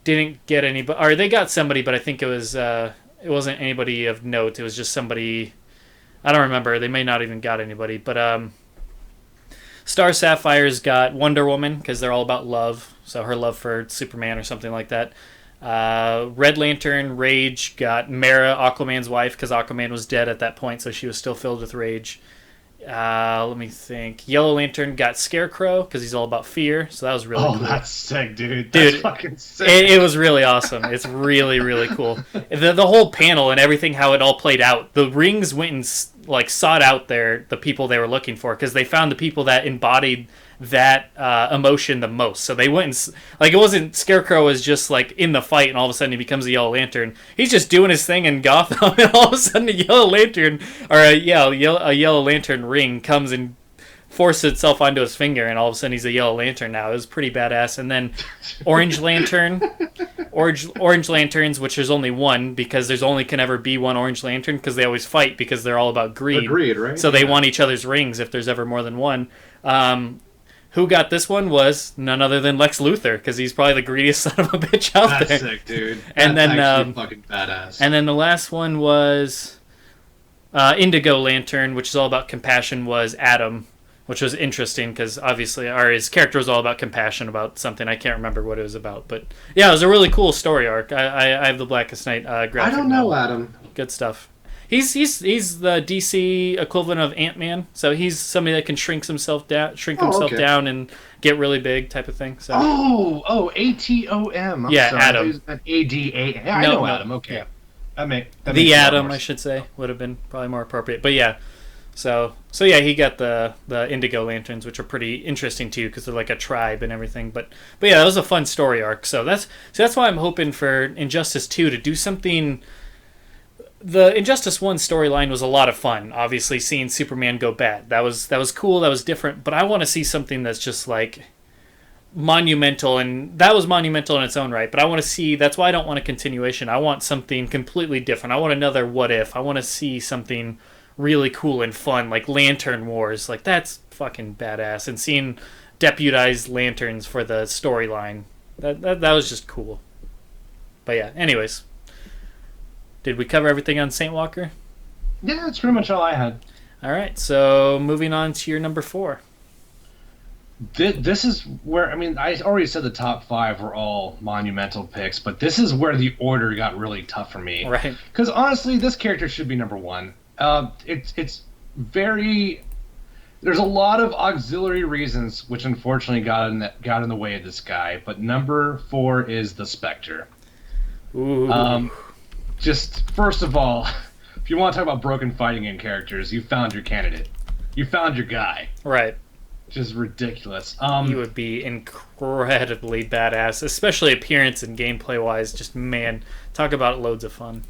didn't get anybody, or they got somebody, but I think it wasn't anybody of note. It was just somebody. I don't remember. They may not even got anybody, but Star Sapphire's got Wonder Woman because they're all about love. So her love for Superman or something like that. Red Lantern, Rage, got Mara, Aquaman's wife, because Aquaman was dead at that point, so she was still filled with rage. Let me think. Yellow Lantern got Scarecrow, because he's all about fear, so that was really cool. Oh, that's sick, dude. That's fucking sick. It was really awesome. It's really, really cool. The whole panel and everything, how it all played out. The rings went and sought out the people they were looking for, because they found the people that embodied that emotion the most. So they went and it wasn't Scarecrow was just in the fight and all of a sudden he becomes a Yellow Lantern. He's just doing his thing in Gotham and all of a sudden a Yellow Lantern or a Yellow Lantern ring comes and forces itself onto his finger and all of a sudden he's a Yellow Lantern now. It was pretty badass. And then Orange Lantern, Orange Lanterns, which there's only one because there's only can ever be one Orange Lantern because they always fight because they're all about greed. They're greed, right? So they want each other's rings if there's ever more than one. Who got this one was none other than Lex Luthor, because he's probably the greediest son of a bitch out there. That's sick, dude. And That's then actually fucking badass. And then the last one was Indigo Lantern, which is all about compassion, was Adam, which was interesting because obviously his character was all about compassion about something. I can't remember what it was about, but yeah, it was a really cool story arc. I have the Blackest Night graphic. I don't know, Adam. Good stuff. He's the DC equivalent of Ant-Man, so he's somebody that can shrink himself down and get really big type of thing. So. ATOM. Yeah, sorry. Adam. ADA. Yeah, I know Adam. Okay. Yeah. That makes the Atom, more I should say, would have been probably more appropriate. But yeah, So yeah, he got the Indigo Lanterns, which are pretty interesting too because they're like a tribe and everything. But yeah, that was a fun story arc. So that's why I'm hoping for Injustice 2 to do something. The Injustice 1 storyline was a lot of fun. Obviously, seeing Superman go bad, that was cool. That was different. But I want to see something that's just like monumental, and that was monumental in its own right. But I want to see. That's why I don't want a continuation. I want something completely different. I want another What If. I want to see something really cool and fun, like Lantern Wars. Like that's fucking badass. And seeing deputized lanterns for the storyline, that was just cool. But yeah. Anyways, did we cover everything on Saint Walker? Yeah, that's pretty much all I had. All right. So moving on to your number 4. This is where, I mean, I already said the top 5 were all monumental picks, but this is where the order got really tough for me. Right. Because honestly, this character should be number 1. It's very. There's a lot of auxiliary reasons which unfortunately got in the way of this guy, but number 4 is the Spectre. Ooh. Just first of all, if you want to talk about broken fighting game characters, you found your candidate. You found your guy. Right. Just ridiculous. He would be incredibly badass, especially appearance and gameplay wise. Just man, talk about loads of fun.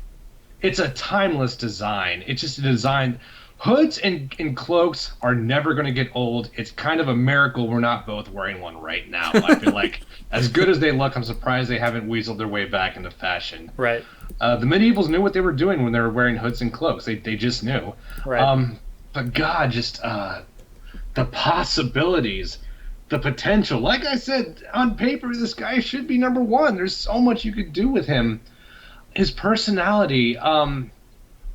It's a timeless design. It's just a design. Hoods and cloaks are never going to get old. It's kind of a miracle we're not both wearing one right now. I feel like, as good as they look, I'm surprised they haven't weaseled their way back into fashion. Right. The medievals knew what they were doing when they were wearing hoods and cloaks. They just knew. Right. But God, just the possibilities, the potential. Like I said, on paper, this guy should be number 1. There's so much you could do with him. His personality,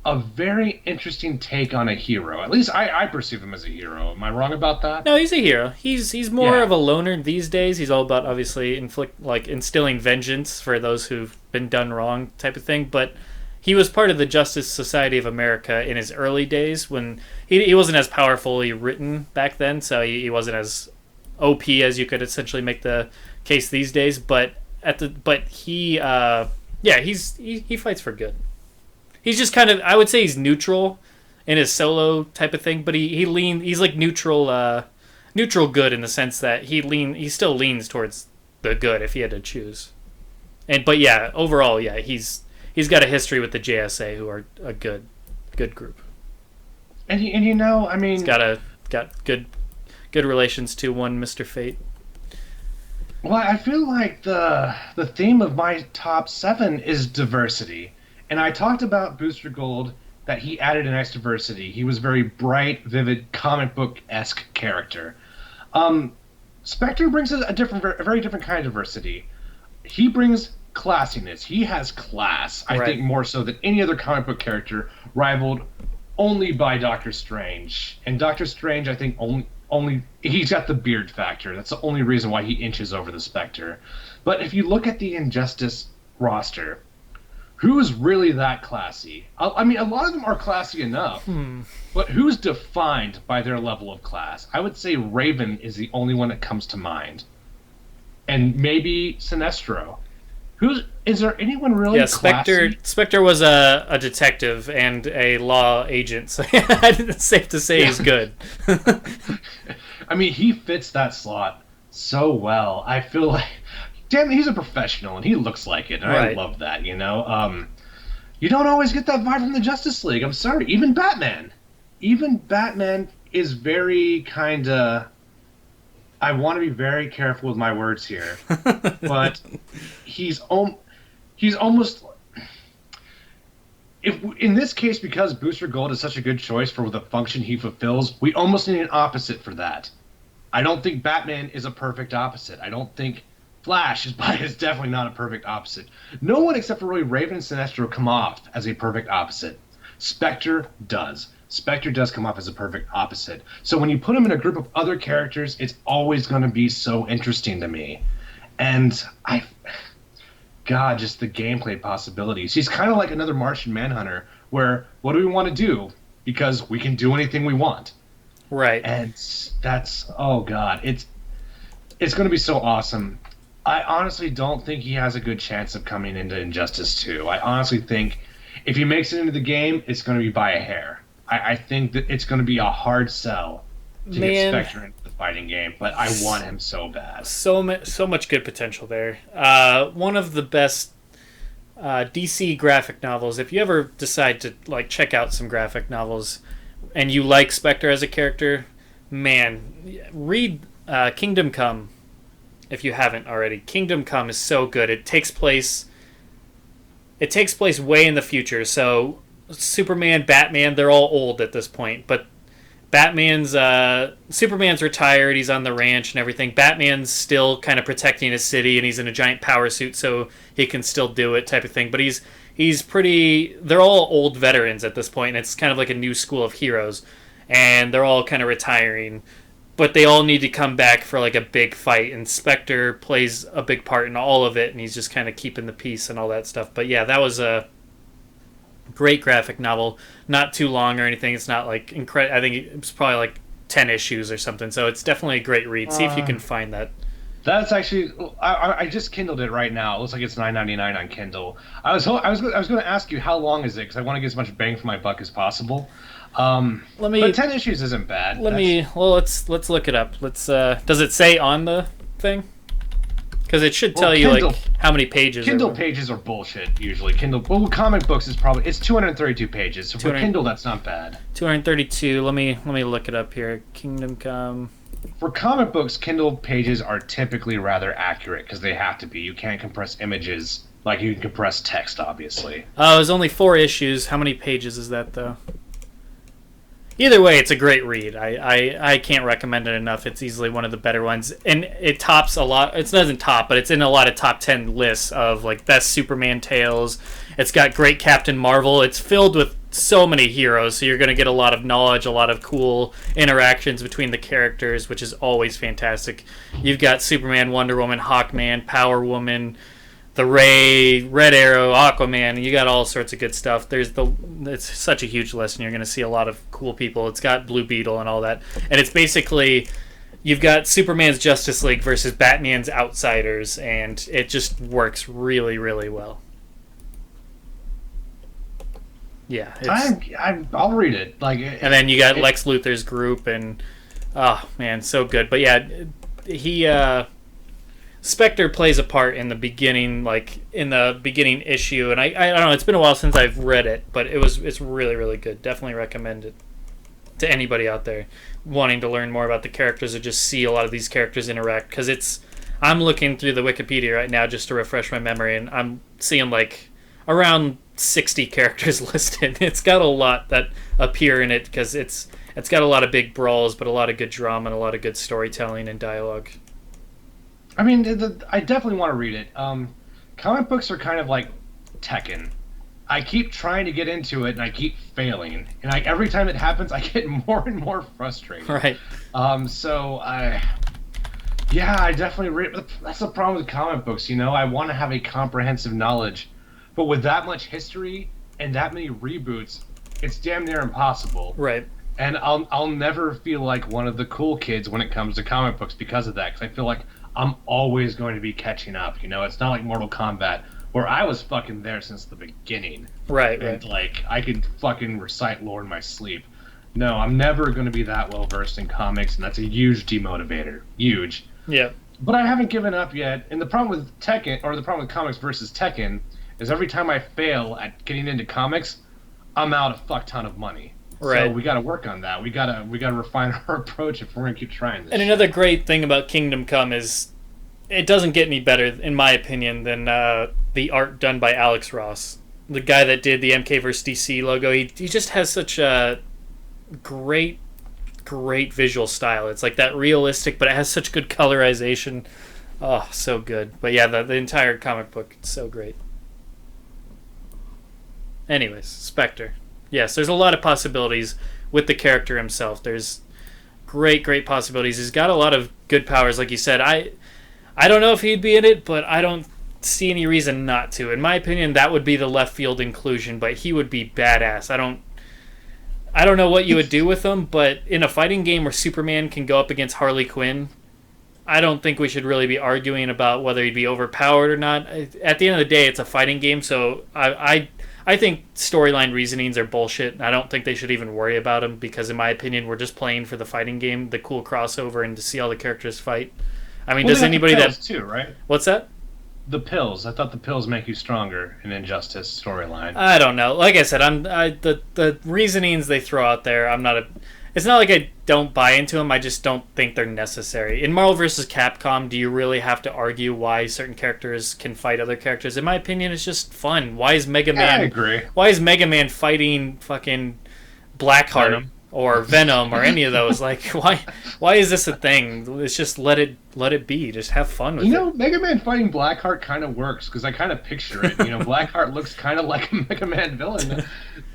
a very interesting take on a hero. At least I perceive him as a hero. Am I wrong about that? No, he's a hero. He's more of a loner these days. He's all about obviously instilling vengeance for those who've been done wrong type of thing. But he was part of the Justice Society of America in his early days when he wasn't as powerfully written back then, so he wasn't as OP as you could essentially make the case these days. But he fights for good. He's just kind of, I would say he's neutral in his solo type of thing, but he's like neutral good in the sense that he still leans towards the good if he had to choose. But yeah, overall, yeah, he's got a history with the JSA, who are a good group. And you know, I mean, He's got good relations to one Mr. Fate. Well, I feel like the theme of my top 7 is diversity. And I talked about Booster Gold, that he added a nice diversity. He was very bright, vivid, comic book-esque character. Spectre brings a very different kind of diversity. He brings classiness. He has class, I think, more so than any other comic book character, rivaled only by Doctor Strange. And Doctor Strange, I think, only he's got the beard factor. That's the only reason why he inches over the Spectre. But if you look at the Injustice roster, who's really that classy? I mean, a lot of them are classy enough, but who's defined by their level of class? I would say Raven is the only one that comes to mind, and maybe Sinestro. Is there anyone really classy? Spectre was a detective and a law agent, so it's safe to say he's good. I mean, he fits that slot so well. I feel like, damn it, he's a professional, and he looks like it, and I love that, you know? You don't always get that vibe from the Justice League. I'm sorry. Even Batman is very kind of... I want to be very careful with my words here, but he's almost... In this case, because Booster Gold is such a good choice for the function he fulfills, we almost need an opposite for that. I don't think Batman is a perfect opposite. I don't think Flash is definitely not a perfect opposite. No one except for really Raven and Sinestro come off as a perfect opposite. Spectre does. Spectre does come off as a perfect opposite. So when you put him in a group of other characters, it's always going to be so interesting to me. And God, just the gameplay possibilities. He's kind of like another Martian Manhunter, where what do we want to do? Because we can do anything we want. Right. And that's, oh God, it's going to be so awesome. I honestly don't think he has a good chance of coming into Injustice 2. I honestly think if he makes it into the game, it's going to be by a hair. I think that it's going to be a hard sell to get Man, Spectre into the fighting game, but I want him so bad. so much good potential there. One of the best DC graphic novels. If you ever decide to like check out some graphic novels, and you like Spectre as a character, man, read Kingdom Come if you haven't already. Kingdom Come is so good. It takes place way in the future. So Superman, Batman, they're all old at this point, but Superman's retired, he's on the ranch and everything. Batman's still kind of protecting his city and he's in a giant power suit so he can still do it type of thing. But he's pretty they're all old veterans at this point, and it's kind of like a new school of heroes. And they're all kind of retiring, but they all need to come back for like a big fight, and Spectre plays a big part in all of it, and he's just kind of keeping the peace and all that stuff. But yeah, that was a great graphic novel, not too long or anything. It's not like incredible. I think it's probably like 10 issues or something, so it's definitely a great read. See if you can find that. That's actually I just Kindled it right now. It looks like it's $9.99 on Kindle. I was going to ask you how long is it, because I want to get as much bang for my buck as possible. But 10 issues isn't bad. Let's look it up. Does it say on the thing? Because it should tell you like how many pages. Kindle pages are bullshit usually. Comic books is probably, it's 232 pages. So for Kindle, that's not bad. 232. Let me look it up here. Kingdom Come. For comic books, Kindle pages are typically rather accurate because they have to be. You can't compress images like you can compress text, obviously. Oh, there's only 4 issues. How many pages is that though? Either way, it's a great read. I can't recommend it enough. It's easily one of the better ones. And it tops a lot. It doesn't top, but it's in a lot of top 10 lists of like best Superman tales. It's got great Captain Marvel. It's filled with so many heroes, so you're going to get a lot of knowledge, a lot of cool interactions between the characters, which is always fantastic. You've got Superman, Wonder Woman, Hawkman, Power Woman, the Ray, Red Arrow, Aquaman. You got all sorts of good stuff. It's such a huge list, and you're going to see a lot of cool people. It's got Blue Beetle and all that, and it's basically you've got Superman's Justice League versus Batman's Outsiders, and it just works really, really well. Yeah, I'll read it. And then you got Lex Luthor's group, and oh man, so good. But yeah, Spectre plays a part in the beginning, like in the beginning issue, and I don't know. It's been a while since I've read it, but it's really, really good. Definitely recommend it to anybody out there wanting to learn more about the characters or just see a lot of these characters interact. Because I'm looking through the Wikipedia right now just to refresh my memory, and I'm seeing like around 60 characters listed. It's got a lot that appear in it because it's got a lot of big brawls, but a lot of good drama and a lot of good storytelling and dialogue. I mean, I definitely want to read it. Comic books are kind of like Tekken. I keep trying to get into it, and I keep failing. And every time it happens, I get more and more frustrated. Right. I definitely read. That's the problem with comic books, I want to have a comprehensive knowledge. But with that much history and that many reboots, it's damn near impossible. Right. And I'll never feel like one of the cool kids when it comes to comic books because of that. Because I feel like I'm always going to be catching up. It's not like Mortal Kombat where I was fucking there since the beginning. Right. And I could fucking recite lore in my sleep. No, I'm never going to be that well versed in comics, and that's a huge demotivator. Huge. Yeah. But I haven't given up yet. And the problem with Tekken, or the problem with comics versus Tekken, is every time I fail at getting into comics, I'm out a fuck ton of money. Right. So we got to work on that. We got to refine our approach if we're going to keep trying this. And another great thing about Kingdom Come is it doesn't get any better, in my opinion, than the art done by Alex Ross, the guy that did the MK vs. DC logo. He just has such a great visual style. It's like that realistic, but it has such good colorization. Oh, so good. But yeah, the entire comic book, it's so great. Anyways, Spectre. Yes, there's a lot of possibilities with the character himself. There's great possibilities. He's got a lot of good powers, like you said. I don't know if he'd be in it, but I don't see any reason not to. In my opinion, that would be the left field inclusion, but he would be badass. I don't know what you would do with him, but in a fighting game where Superman can go up against Harley Quinn, I don't think we should really be arguing about whether he'd be overpowered or not. At the end of the day, it's a fighting game, so I think storyline reasonings are bullshit. I don't think they should even worry about them because, in my opinion, we're just playing for the fighting game, the cool crossover, and to see all the characters fight. I mean, Well, does they have the anybody pills that too, right? what's that? The pills. I thought the pills make you stronger in Injustice storyline. I don't know. Like I said, the reasonings they throw out there. I'm not a. It's not like I don't buy into them. I just don't think they're necessary. In Marvel vs. Capcom, do you really have to argue why certain characters can fight other characters? In my opinion, it's just fun. Why is Mega Man? I agree. Why is Mega Man fighting fucking Blackheart Venom. or Venom or any of those? Like, why is this a thing? Let's just let it be. Just have fun with You it. know, Mega Man fighting Blackheart kind of works because I kind of picture it. You know, Blackheart looks kind of like a Mega Man villain.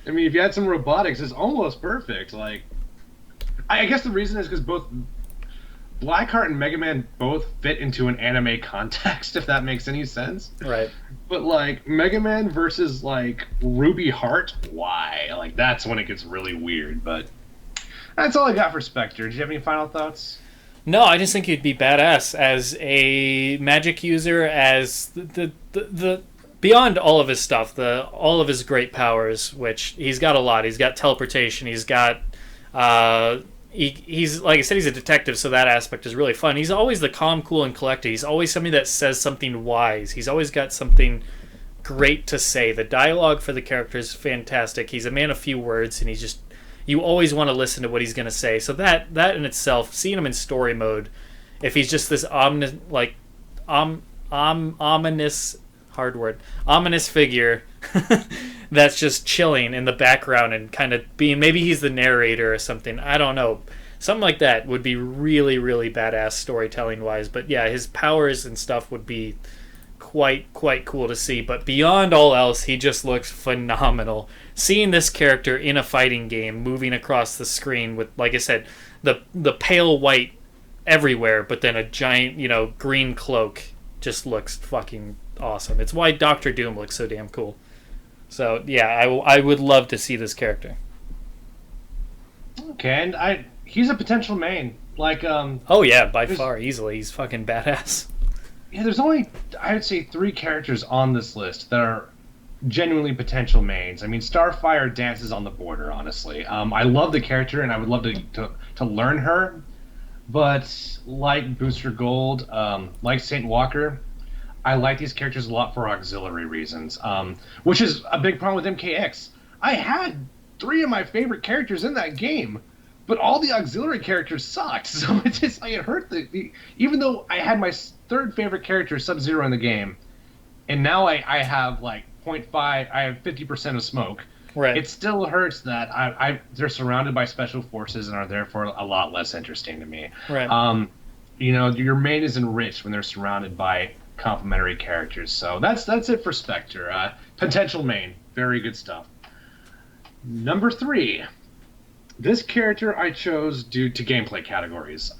I mean, if you had some robotics, it's almost perfect. Like, I guess the reason is because both Blackheart and Mega Man both fit into an anime context, if that makes any sense. Right. But like Mega Man versus like Ruby Heart, why? Like that's when it gets really weird. But that's all I got for Spectre. Do you have any final thoughts? No, I just think he'd be badass as a magic user, as the beyond all of his stuff, all of his great powers, which he's got a lot. He's got teleportation. He's got he's like I said, he's a detective, so that aspect is really fun. He's always the calm, cool, and collected. He's always somebody that says something wise. He's always got something great to say. The dialogue for the character is fantastic. He's a man of few words, and he's just you always want to listen to what he's going to say. So that in itself, seeing him in story mode, if he's just this ominous hard word ominous figure that's just chilling in the background and kind of being maybe he's the narrator or something. I don't know. Something like that would be really, really badass storytelling wise. But yeah, his powers and stuff would be quite cool to see. But beyond all else, he just looks phenomenal. Seeing this character in a fighting game moving across the screen with, like I said, the pale white everywhere, but then a giant, green cloak just looks fucking awesome. It's why Doctor Doom looks so damn cool. So yeah, I would love to see this character. Okay, and he's a potential main. Like Oh yeah, by far, easily. He's fucking badass. Yeah, there's only I would say 3 characters on this list that are genuinely potential mains. I mean, Starfire dances on the border, honestly. I love the character and I would love to learn her, but like Booster Gold, like Saint Walker, I like these characters a lot for auxiliary reasons, which is a big problem with MKX. I had 3 of my favorite characters in that game, but all the auxiliary characters sucked. So it just it hurt even though I had my 3rd favorite character, Sub-Zero, in the game, and now I have like 0.5, I have 50% of smoke. Right. It still hurts that they're surrounded by special forces and are therefore a lot less interesting to me. Right. Your main is enriched when they're surrounded by complementary characters. So that's it for Spectre. Potential main, very good stuff. Number 3, this character I chose due to gameplay categories.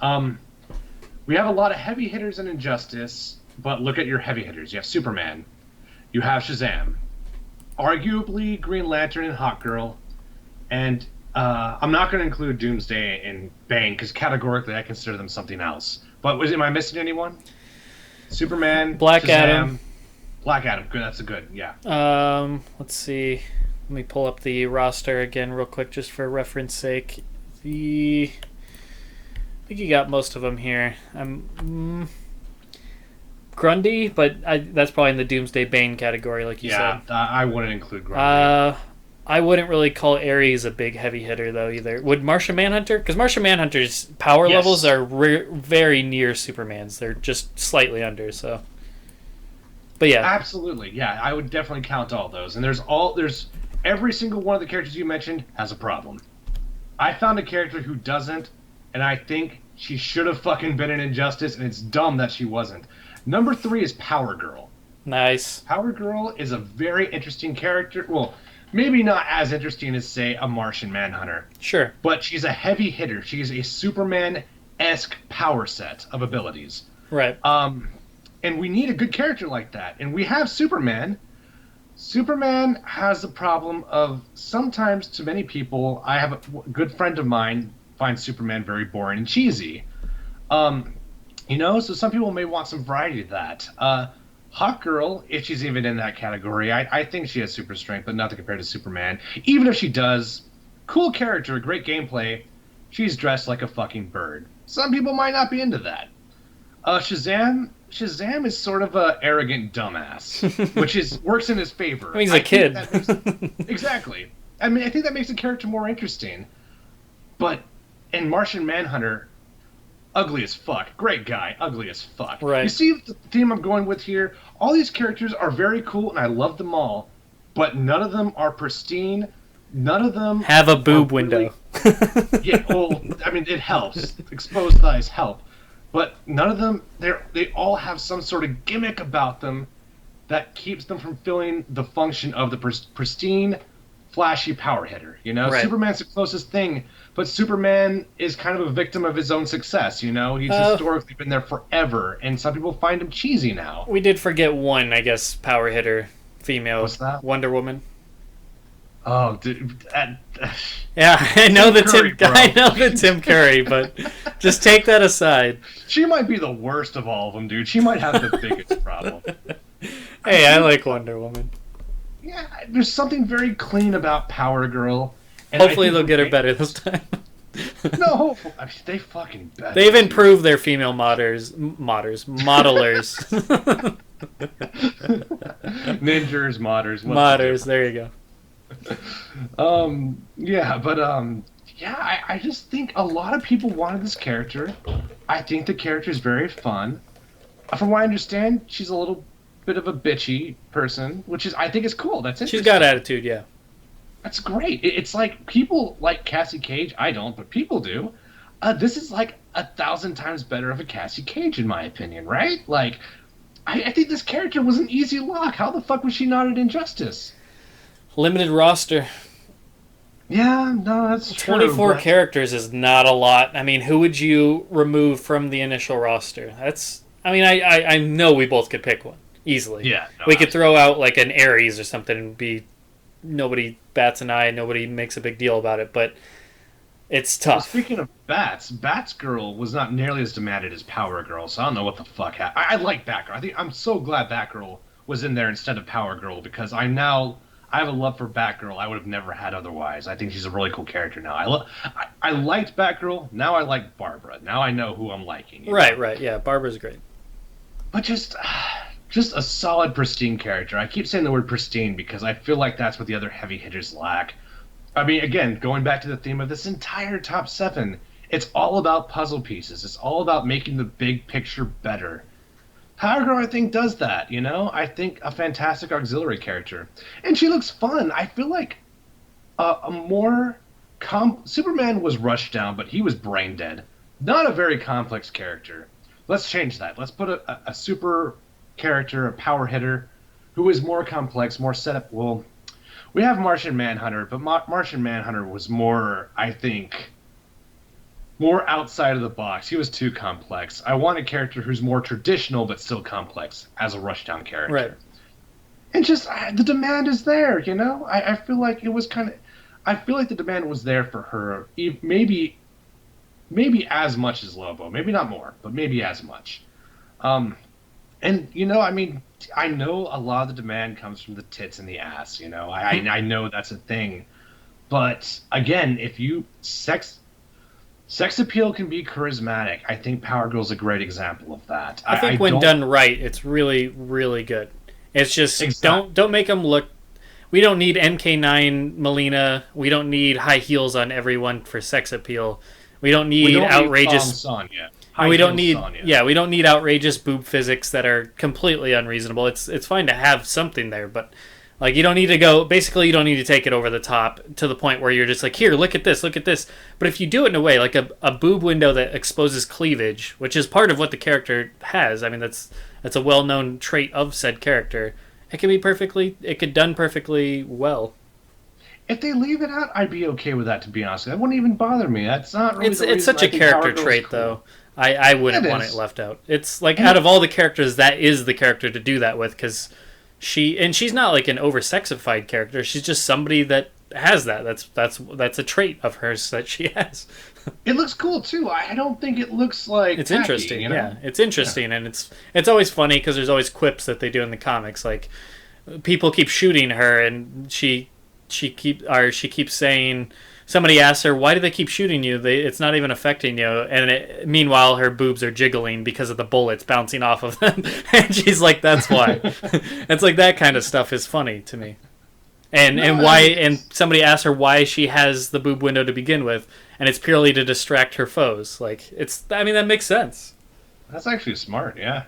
We have a lot of heavy hitters in Injustice, but look at your heavy hitters. You have Superman, you have Shazam, arguably Green Lantern and Hawkgirl, and I'm not going to include Doomsday and Bane because categorically I consider them something else. But am I missing anyone? Superman, Black Shazam, Adam. Black Adam. Good. That's a good. Yeah. Let's see. Let me pull up the roster again real quick just for reference sake. I think you got most of them here. Grundy, but that's probably in the Doomsday Bane category, like you said. Yeah, I wouldn't include Grundy. I wouldn't really call Ares a big heavy hitter, though, either. Would Martian Manhunter? Because Martian Manhunter's power levels are very near Superman's. They're just slightly under, so... But yeah. Absolutely, yeah. I would definitely count all those. And there's every single one of the characters you mentioned has a problem. I found a character who doesn't, and I think she should have fucking been in Injustice, and it's dumb that she wasn't. Number 3 is Power Girl. Nice. Power Girl is a very interesting character. Well, maybe not as interesting as, say, a Martian Manhunter. Sure. But she's a heavy hitter. She's a Superman-esque power set of abilities. Right. And we need a good character like that. And we have Superman. Superman has the problem of sometimes, to many people, I have a good friend of mine finds Superman very boring and cheesy. You know, so some people may want some variety to that. Hawk Girl, if she's even in that category, I think she has super strength, but nothing compared to Superman. Even if she does, cool character, great gameplay, she's dressed like a fucking bird. Some people might not be into that. Shazam is sort of a arrogant dumbass, which is works in his favor. I mean, he's a kid. Exactly. I mean, I think that makes the character more interesting. But in Martian Manhunter, ugly as fuck. Great guy, ugly as fuck. Right. You see the theme I'm going with here? All these characters are very cool, and I love them all, but none of them are pristine. None of them have a boob window. Yeah, well, I mean, it helps. Exposed thighs help. But none of them, they all have some sort of gimmick about them that keeps them from filling the function of the pristine, flashy power hitter. You know, right. Superman's the closest thing, but Superman is kind of a victim of his own success. You know, he's historically been there forever, and some people find him cheesy now. We did forget one, I guess, power hitter, female. What's that? Wonder Woman. Oh, dude. Yeah, I know I know the Tim Curry, but just take that aside. She might be the worst of all of them, dude. She might have the biggest problem. Hey, I like Wonder Woman. Yeah, there's something very clean about Power Girl. And hopefully they'll get her better this time. No, hopefully. I mean, they fucking better. They've improved their female modelers. Ninjas, modders, there you go. Yeah, but yeah, I just think a lot of people wanted this character. I think the character is very fun. From what I understand, she's a little bit of a bitchy person, which is I think is cool. That's interesting. She's got attitude, yeah. That's great. It's like people like Cassie Cage. I don't, but people do. This is like 1,000 times better of a Cassie Cage, in my opinion, right? Like, I think this character was an easy lock. How the fuck was she not an Injustice? Limited roster. Yeah, no, that's 24 true, characters is not a lot. I mean, who would you remove from the initial roster? That's. I mean, I know we both could pick one easily. Yeah, no, we could throw out like an Ares or something and be nobody bats an eye, nobody makes a big deal about it, but it's tough. Well, speaking of bats, Batgirl was not nearly as demanded as Power Girl, so I don't know what the fuck happened. I like Batgirl. I'm so glad Batgirl was in there instead of Power Girl because I have a love for Batgirl I would have never had otherwise. I think she's a really cool character now. I liked Batgirl. Now I like Barbara. Now I know who I'm liking. Right. Yeah, Barbara's great. But just a solid, pristine character. I keep saying the word pristine because I feel like that's what the other heavy hitters lack. I mean, again, going back to the theme of this entire top 7, it's all about puzzle pieces. It's all about making the big picture better. Power Girl, I think, does that, you know? I think a fantastic auxiliary character. And she looks fun. I feel like a more... Superman was rushed down, but he was brain dead. Not a very complex character. Let's change that. Let's put a super character, a power hitter, who is more complex, more set up. Well, we have Martian Manhunter, but Martian Manhunter was more, I think... more outside of the box. He was too complex. I want a character who's more traditional but still complex as a rushdown character. Right. And just the demand is there, you know? I feel like it was kind of... I feel like the demand was there for her. Maybe as much as Lobo. Maybe not more, but maybe as much. And, you know, I mean, I know a lot of the demand comes from the tits and the ass, you know? I know that's a thing. But, again, if you... Sex appeal can be charismatic. I think Power Girl's a great example of that. I think when done right, it's really, really good. It's just don't make them look. We don't need MK9 Melina. We don't need high heels on everyone for sex appeal. We don't need outrageous. We don't need outrageous boob physics that are completely unreasonable. It's fine to have something there, but. Like, you don't need to go... Basically, you don't need to take it over the top to the point where you're just like, here, look at this. But if you do it in a way, like a boob window that exposes cleavage, which is part of what the character has. I mean, that's a well-known trait of said character. It could done perfectly well. If they leave it out, I'd be okay with that, to be honest. That wouldn't even bother me. That's not really It's such a character trait, though. I wouldn't want it left out. It's like, out of all the characters, that is the character to do that with, because... she's not like an over-sexified character. She's just somebody that has that. That's a trait of hers that she has. It looks cool too. I don't think it looks like It's tacky, interesting, you know? yeah. It's Yeah. interesting, and it's always funny because there's always quips that they do in the comics. Like people keep shooting her, and she keeps saying. Somebody asks her, "Why do they keep shooting you? It's not even affecting you." And meanwhile, her boobs are jiggling because of the bullets bouncing off of them, and she's like, "That's why." It's like that kind of stuff is funny to me. And No, why? And somebody asks her why she has the boob window to begin with, and it's purely to distract her foes. Like it's, I mean, that makes sense. that's actually smart, yeah.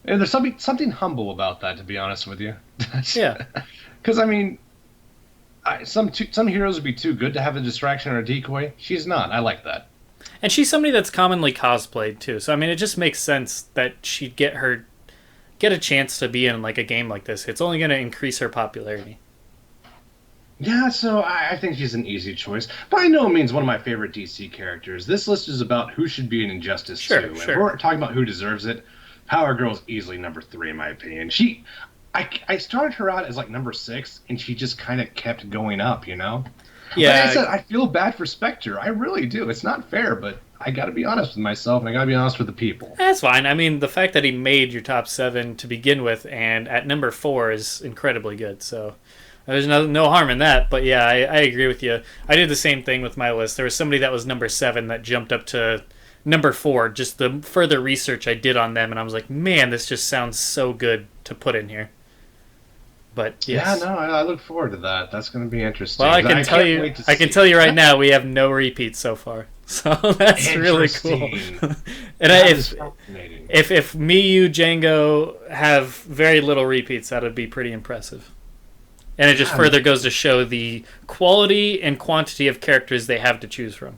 And there's something humble about that, to be honest with you. Yeah, Because I mean, some heroes would be too good to have a distraction or a decoy. She's not. I like that. and she's somebody that's commonly cosplayed too. So I mean, it just makes sense that she'd get a chance to be in like a game like this. It's only going to increase her popularity. Yeah, so I think she's an easy choice. By no means one of my favorite DC characters. This list is about who should be in Injustice Sure, 2. And if sure. we're talking about who deserves it, Power Girl's easily number 3 in my opinion. I started her out as like number 6, and she just kind of kept going up, you know? Like I said, Yeah, I feel bad for Spectre. I really do. It's not fair, but I gotta be honest with myself, and I gotta be honest with the people. that's fine. I mean, the fact that he made your top 7 to begin with, and at number 4 is incredibly good. So there's no harm in that. But yeah, I agree with you. I did the same thing with my list. There was somebody that was number 7 that jumped up to number 4. Just the further research I did on them, and I was like, man, this just sounds so good to put in here. But Yeah, yes. no, I look forward to that. That's going to be interesting. Well, I 'Cause can tell can't you, wait to I can see. tell you right now, we have no repeats so far, so that's really cool. Interesting. And That if is fascinating. if me, you, Django have very little repeats, that would be pretty impressive. And it just Yeah, further goes to show the quality and quantity of characters they have to choose from.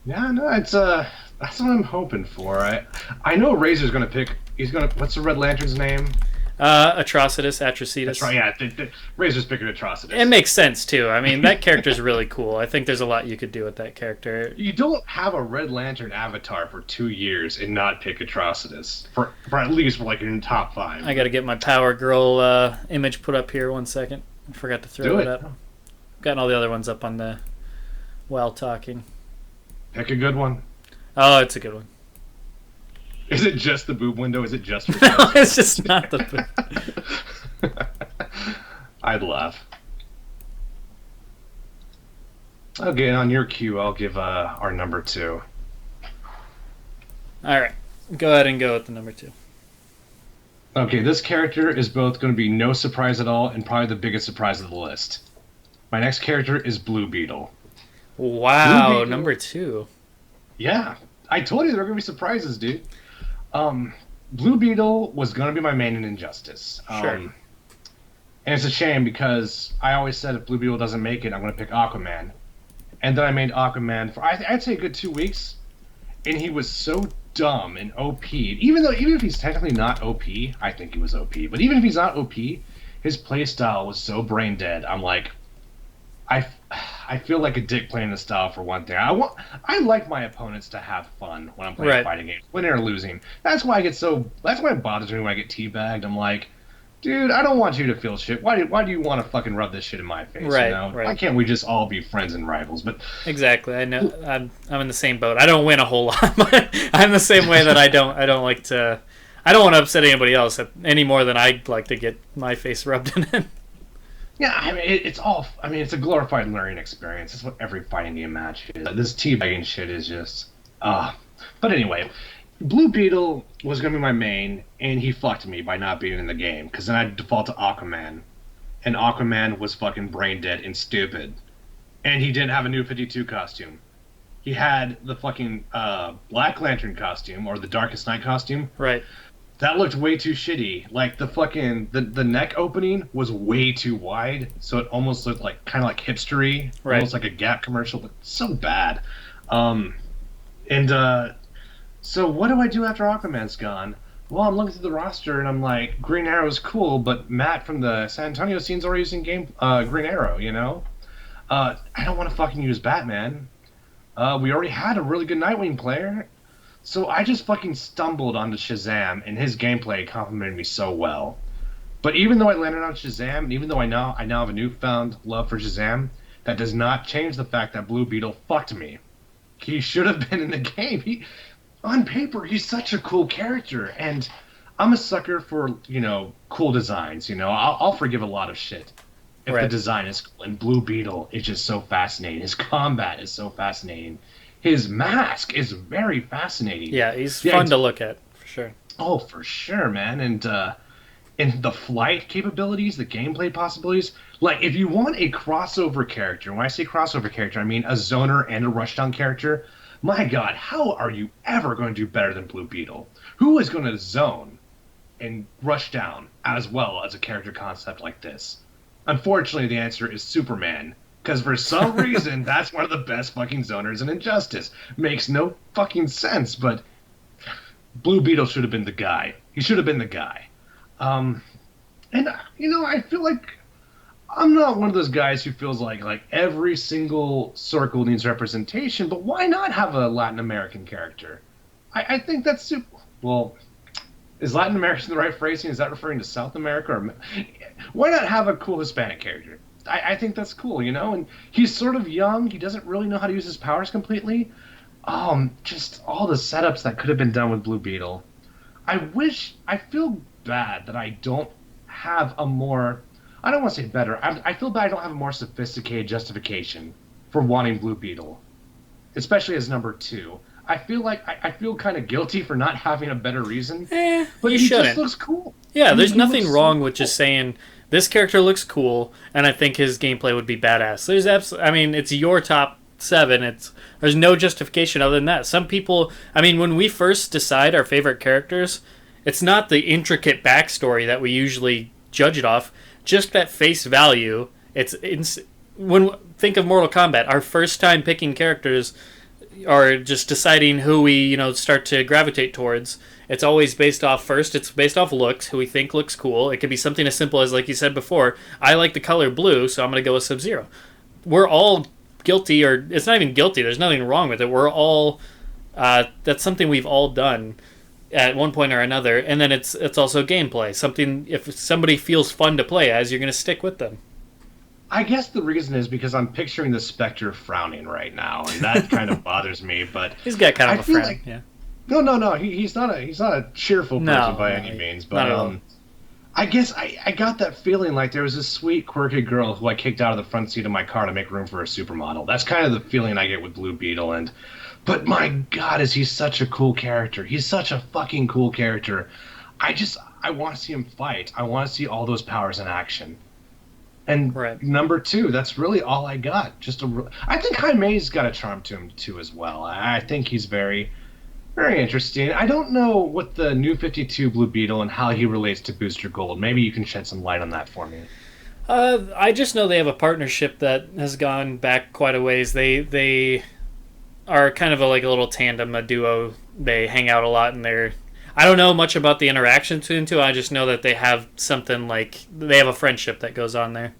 yeah, no, it's that's what I'm hoping for. I know Razor's going to pick. He's going to. What's the Red Lantern's name? Atrocitus, Atrocitus. That's right. Yeah, Razor's picking Atrocitus. It makes sense too. I mean, that character's really cool. I think there's a lot you could do with that character. You don't have a Red Lantern avatar for 2 years and not pick Atrocitus for at least for like in top 5. I got to get my Power Girl image put up here. 1 second. I forgot to throw Do it it. up. Gotten all the other ones up on the while talking. Pick a good one. Oh, it's a good one. Is it just the boob window? Is it just for No, girls? it's just not the. I'd laugh. Okay, on your cue, I'll give our number 2. All right, go ahead and go with the number 2. Okay, this character is both going to be no surprise at all and probably the biggest surprise of the list. My next character is Blue Beetle. Wow, Blue Beetle. number 2. Yeah, I told you there were going to be surprises, dude. Blue Beetle was going to be my main in Injustice. Sure. And it's a shame because I always said if Blue Beetle doesn't make it, I'm going to pick Aquaman. And then I made Aquaman for I'd say a good 2 weeks, and he was so dumb and OP. Even if he's technically not OP, I think he was OP. But even if he's not OP, his playstyle was so brain dead. I'm like, I feel like a dick playing the style for one thing. I like my opponents to have fun when I'm playing Right. fighting games, winning or losing. That's why it bothers me when I get teabagged. I'm like, dude, I don't want you to feel shit. Why do you want to fucking rub this shit in my face? Right, You know? right. Why can't we just all be friends and rivals? But Exactly. I know. I'm in the same boat. I don't win a whole lot, but I'm the same way that I don't like to. I don't want to upset anybody else any more than I'd like to get my face rubbed in it. yeah, I mean, it's all. I mean, it's a glorified learning experience. That's what every fighting game match is. This teabagging shit is just. But anyway, Blue Beetle was going to be my main, and he fucked me by not being in the game, because then I'd default to Aquaman. And Aquaman was fucking brain dead and stupid. And he didn't have a new 52 costume. He had the fucking Black Lantern costume, or the Darkest Night costume. Right. That looked way too shitty. Like, the fucking... The neck opening was way too wide, so it almost looked like... kind of like hipstery. Right. Almost like a Gap commercial, but so bad. So what do I do after Aquaman's gone? Well, I'm looking through the roster and I'm like, Green Arrow's cool, but Matt from the San Antonio scene's already using Green Arrow, you know? I don't want to fucking use Batman. We already had a really good Nightwing player. So I just fucking stumbled onto Shazam, and his gameplay complimented me so well. But even though I landed on Shazam, and even though I now have a newfound love for Shazam, That does not change the fact that Blue Beetle fucked me. He should have been in the game. On paper, he's such a cool character, and I'm a sucker for, cool designs. I'll forgive a lot of shit if the Right. design is cool. And Blue Beetle is just so fascinating. His combat is so fascinating. His mask is very fascinating. Yeah, he's Yeah, fun to look at, for sure. oh, for sure, man. And the flight capabilities, the gameplay possibilities. Like, if you want a crossover character, when I say crossover character, I mean a zoner and a rushdown character. My God, how are you ever going to do better than Blue Beetle? Who is going to zone and rush down as well as a character concept like this? Unfortunately, the answer is Superman. Because for some reason, that's one of the best fucking zoners in Injustice. Makes no fucking sense, but Blue Beetle should have been the guy. He should have been the guy. And I feel like I'm not one of those guys who feels like every single circle needs representation, but why not have a Latin American character? I think that's super. Well, is Latin American the right phrasing? Is that referring to South America? Or why not have a cool Hispanic character? I think that's cool, and he's sort of young. He doesn't really know how to use his powers completely. Just all the setups that could have been done with Blue Beetle. I feel bad that I don't have a more, I don't want to say better, I feel bad I don't have a more sophisticated justification for wanting Blue Beetle, especially as number 2. I feel like I feel kind of guilty for not having a better reason, but You he shouldn't. just looks cool. Yeah, there's He nothing looks wrong so with cool. just saying this character looks cool, and I think his gameplay would be badass. I mean, it's your top 7. There's no justification other than that. Some people, I mean, when we first decide our favorite characters, it's not the intricate backstory that we usually judge it off. Just at face value, when think of Mortal Kombat, our first time picking characters or just deciding who we start to gravitate towards, it's always based off looks, who we think looks cool. It could be something as simple as, like you said before, I like the color blue, so I'm going to go with Sub-Zero. We're all guilty, or it's not even guilty, there's nothing wrong with it. We're all that's something we've all done at one point or another. And then it's also gameplay, something, if somebody feels fun to play as, you're going to stick with them. I guess the reason is because I'm picturing the Spectre frowning right now, and that kind of bothers me. But He's got kind of I a feel friend. like Yeah. no. He's not a cheerful person No, by no, any means. not But at all. I guess I got that feeling like there was this sweet, quirky girl who I kicked out of the front seat of my car to make room for a supermodel. That's kind of the feeling I get with Blue Beetle. But my God, is he such a cool character? He's such a fucking cool character. I want to see him fight. I want to see all those powers in action. And Right. number 2, that's really all I got. I think Jaime's got a charm to him too as well. I think he's very, very interesting. I don't know what the new 52 Blue Beetle and how he relates to Booster Gold. Maybe you can shed some light on that for me. I just know they have a partnership that has gone back quite a ways. They are kind of like a little tandem, a duo. They hang out a lot, and I don't know much about the interaction between the two. I just know that they have something they have a friendship that goes on there.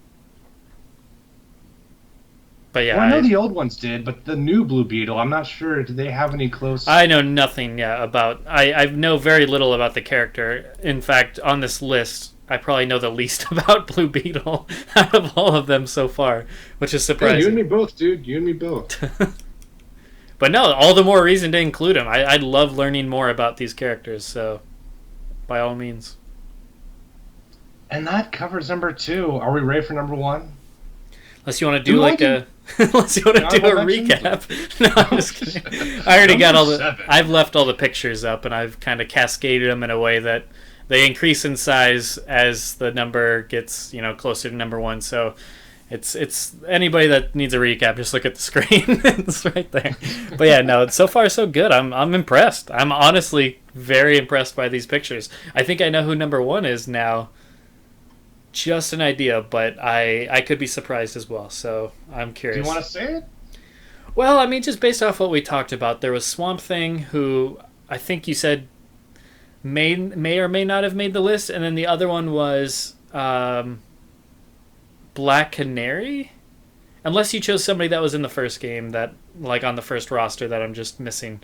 But yeah, Well, I know the old ones did, but the new Blue Beetle, I'm not sure. Do they have any close? I know nothing about. I know very little about the character. In fact, on this list, I probably know the least about Blue Beetle out of all of them so far, which is Hey, surprising. you and me both, dude. You and me both. But no, all the more reason to include him. I love learning more about these characters, so by all means. And that covers number 2. Are we ready for number 1? Unless you want to do Do I like a, unless you want to do a Honorable mentions? recap. No, I'm just kidding. I already got all the. Number 7. I've left all the pictures up, and I've kind of cascaded them in a way that they increase in size as the number gets closer to number 1. So it's anybody that needs a recap, just look at the screen. It's right there. But yeah, no, so far so good. I'm impressed. I'm honestly very impressed by these pictures. I think I know who number 1 is now. Just an idea, but I could be surprised as well. So I'm Do curious. you want to say it? Well, I mean, just based off what we talked about, there was Swamp Thing, who I think you said may or may not have made the list, and then the other one was Black Canary, unless you chose somebody that was in the first game, that like on the first roster that I'm just missing.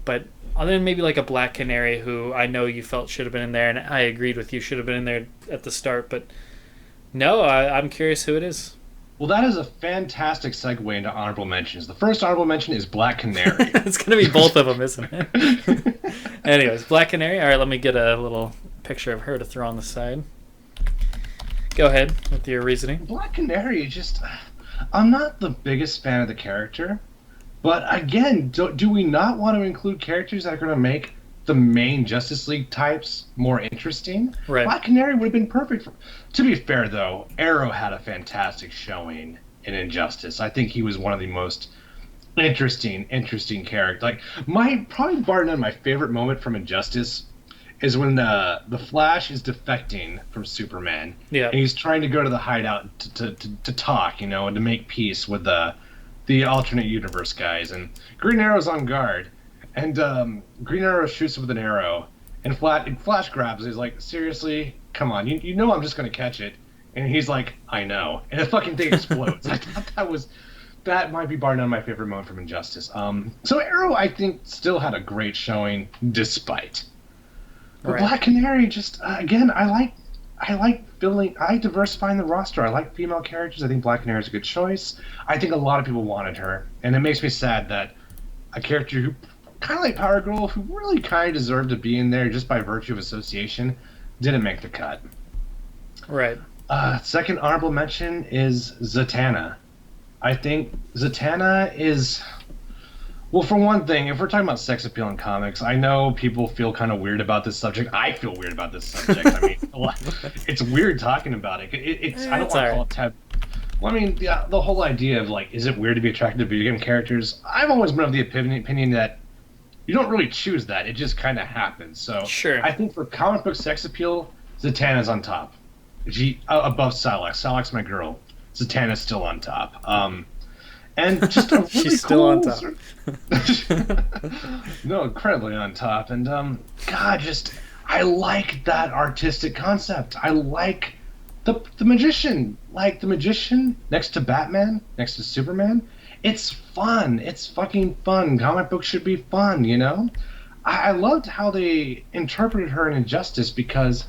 But other than maybe like a Black Canary, who I know you felt should have been in there, and I agreed with you should have been in there at the start. But no, I'm curious who it is. Well, that is a fantastic segue into honorable mentions. The first honorable mention is Black Canary. It's gonna be both of them, isn't it? Anyways, Black Canary. All right, let me get a little picture of her to throw on the side. Go ahead with your reasoning. Black Canary, just. I'm not the biggest fan of the character, but again, do we not want to include characters that are going to make the main Justice League types more interesting? Right. Black Canary would have been perfect. To be fair, though, Arrow had a fantastic showing in Injustice. I think he was one of the most interesting characters. Like, probably bar none, my favorite moment from Injustice is when the Flash is defecting from Superman. Yeah. And he's trying to go to the hideout to talk, and to make peace with the alternate universe guys. And Green Arrow's on guard. And Green Arrow shoots with an arrow. And Flash grabs it. He's like, seriously? Come on. You know I'm just going to catch it. And he's like, I know. And the fucking thing explodes. I thought that might be bar none my favorite moment from Injustice. So Arrow, I think, still had a great showing despite. But right. Black Canary, just again, I like diversifying the roster. I like female characters. I think Black Canary is a good choice. I think a lot of people wanted her, and it makes me sad that a character who kind of like Power Girl, who really kind of deserved to be in there just by virtue of association, didn't make the cut. Right. Second honorable mention is Zatanna. I think Zatanna is. Well, for one thing, if we're talking about sex appeal in comics, I know people feel kind of weird about this subject. I feel weird about this subject. I mean, it's weird talking about it. I don't want to call it taboo. Well, I mean, the whole idea of, like, is it weird to be attracted to video game characters? I've always been of the opinion that you don't really choose that. It just kind of happens. So sure. I think for comic book sex appeal, Zatanna's on top. Above Psylocke. Psylocke's my girl. Zatanna's still on top. And just a really she's still on top. No, incredibly on top. And God, I like that artistic concept. I like the magician. Like the magician next to Batman, next to Superman. It's fun. It's fucking fun. Comic books should be fun, I loved how they interpreted her in Injustice because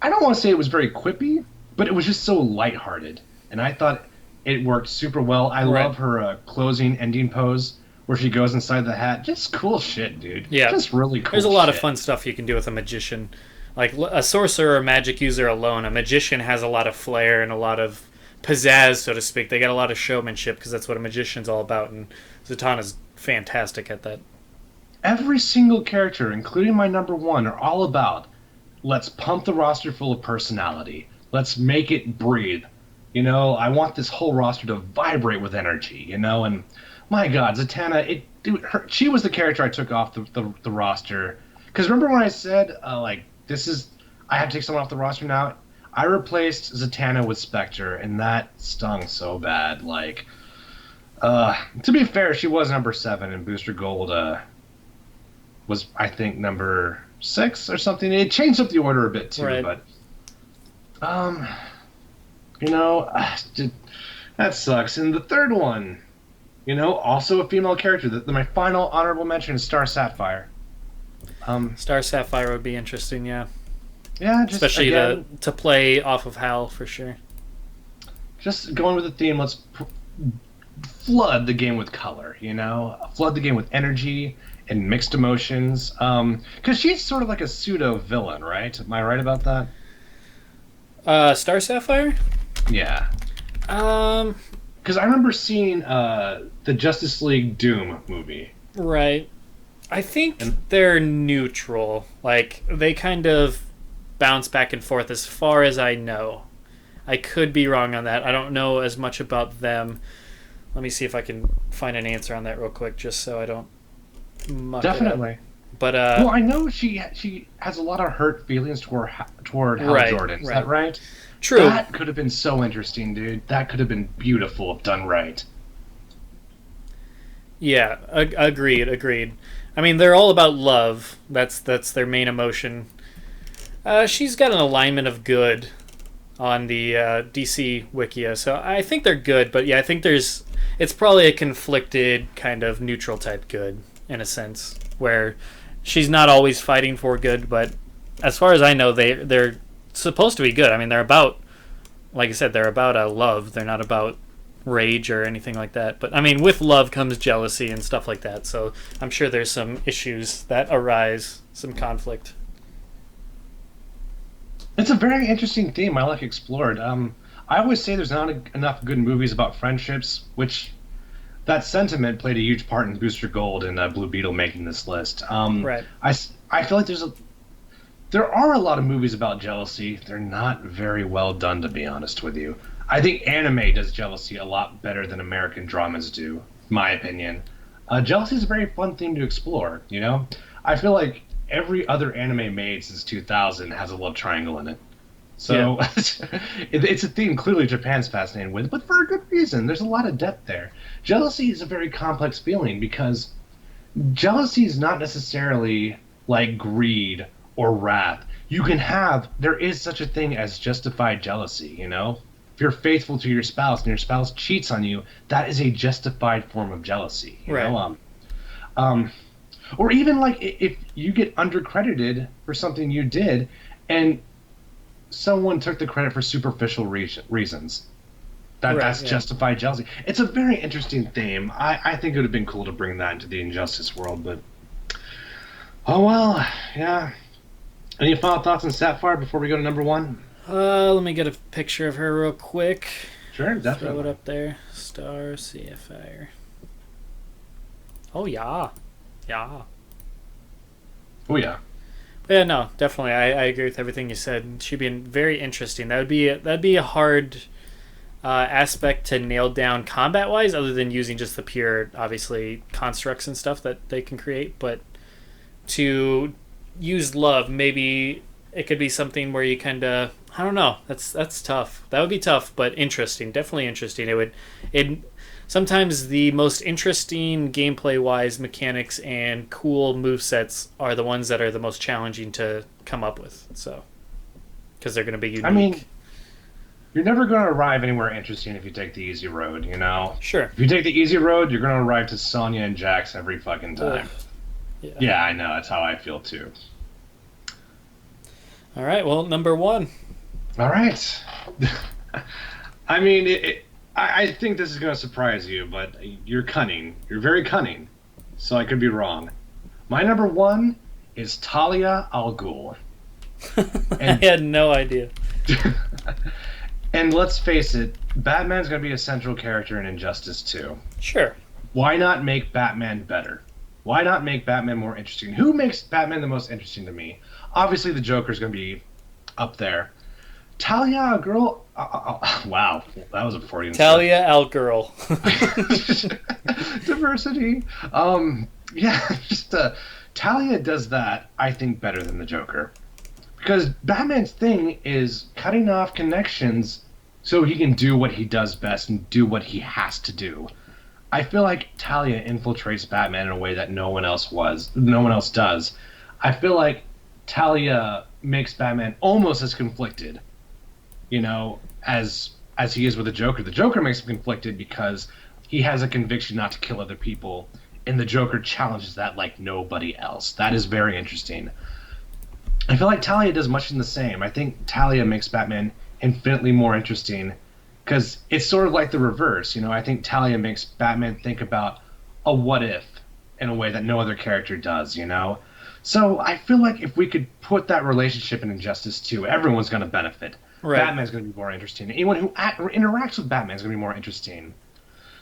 I don't want to say it was very quippy, but it was just so lighthearted. And I thought it worked super well. I love her closing ending pose where she goes inside the hat. Just cool shit, dude. Yeah. Just really cool There's a lot of fun stuff you can do with a magician. Like a sorcerer or magic user alone, a magician has a lot of flair and a lot of pizzazz, so to speak. They got a lot of showmanship because that's what a magician's all about, and Zatanna's fantastic at that. Every single character, including my number one, are all about let's pump the roster full of personality. Let's make it breathe. I want this whole roster to vibrate with energy, and my God, Zatanna, she was the character I took off the roster. Because remember when I said, I have to take someone off the roster now? I replaced Zatanna with Spectre, and that stung so bad. Like, to be fair, she was number 7, and Booster Gold was, I think, number 6 or something. It changed up the order a bit, too, right. But... that sucks. And the third one, also a female character. My final honorable mention is Star Sapphire. Star Sapphire would be interesting, yeah. Yeah, especially again, to play off of Hal for sure. Just going with the theme, let's flood the game with color. Flood the game with energy and mixed emotions. Because she's sort of like a pseudo villain, right? Am I right about that? Star Sapphire? Yeah. Because I remember seeing the Justice League Doom movie. Right. I think they're neutral. Like, they kind of bounce back and forth as far as I know. I could be wrong on that. I don't know as much about them. Let me see if I can find an answer on that real quick, just so I don't muck Definitely. it up. But well, I know she has a lot of hurt feelings toward Hal Jordan. Is that right? True. That could have been so interesting, dude. That could have been beautiful if done right. Yeah, agreed. I mean, they're all about love. That's their main emotion. She's got an alignment of good on the DC Wikia, so I think they're good. But yeah, I think it's probably a conflicted kind of neutral type good in a sense, where she's not always fighting for good, but as far as I know, they're supposed to be good. I mean, they're about like I said, they're about a love. They're not about rage or anything like that. But I mean, with love comes jealousy and stuff like that. So I'm sure there's some issues that arise, some conflict. It's a very interesting theme I like explored. I always say there's not enough good movies about friendships, which that sentiment played a huge part in Booster Gold and Blue Beetle making this list. Right. I feel like there are a lot of movies about jealousy. They're not very well done, to be honest with you. I think anime does jealousy a lot better than American dramas do, in my opinion. Jealousy is a very fun theme to explore, you know? I feel like every other anime made since 2000 has a love triangle in it. So yeah. It's a theme clearly Japan's fascinated with, but for a good reason. There's a lot of depth there. Jealousy is a very complex feeling because jealousy is not necessarily like greed or wrath. There is such a thing as justified jealousy, you know? If you're faithful to your spouse and your spouse cheats on you, that is a justified form of jealousy, you know? Or even like if you get undercredited for something you did and someone took the credit for superficial reasons. That's justified jealousy. It's a very interesting theme. I think it would have been cool to bring that into the Injustice world, but oh well, yeah. Any final thoughts on Sapphire before we go to number one? Let me get a picture of her real quick. Sure, definitely. Throw it up there. Star Sapphire. Oh yeah. Yeah. Oh yeah. But yeah, no, definitely. I agree with everything you said. She'd be very interesting. That'd be a hard aspect to nail down combat wise, other than using just the pure, obviously, constructs and stuff that they can create. But to use love, maybe it could be something where you kind of, I don't know. That's tough. That would be tough, but interesting. Definitely interesting. It sometimes the most interesting gameplay-wise mechanics and cool movesets are the ones that are the most challenging to come up with. So, because they're going to be unique. I mean, you're never going to arrive anywhere interesting if you take the easy road, you know? Sure. If you take the easy road, you're going to arrive to Sonya and Jax every fucking time. Yeah, I know. That's how I feel, too. All right, well, number one. All right. I mean, I think this is going to surprise you, but you're cunning. You're very cunning, so I could be wrong. My number one is Talia al Ghul. I had no idea. And let's face it, Batman's going to be a central character in Injustice 2. Sure. Why not make Batman better? Why not make Batman more interesting? Who makes Batman the most interesting to me? Obviously, the Joker's going to be up there. Talia al Ghul. Wow, that was a Freudian. Talia al Ghul. Diversity. Yeah, just Talia does that. I think better than the Joker, because Batman's thing is cutting off connections so he can do what he does best and do what he has to do. I feel like Talia infiltrates Batman in a way that no one else does. I feel like Talia makes Batman almost as conflicted, you know, as he is with the Joker. The Joker makes him conflicted because he has a conviction not to kill other people, and the Joker challenges that like nobody else. That is very interesting. I feel like Talia does much in the same. I think Talia makes Batman infinitely more interesting because it's sort of like the reverse, you know. I think Talia makes Batman think about a what if in a way that no other character does, you know. So I feel like if we could put that relationship in Injustice 2, everyone's going to benefit. Right. Batman's going to be more interesting. Anyone who interacts with Batman is going to be more interesting.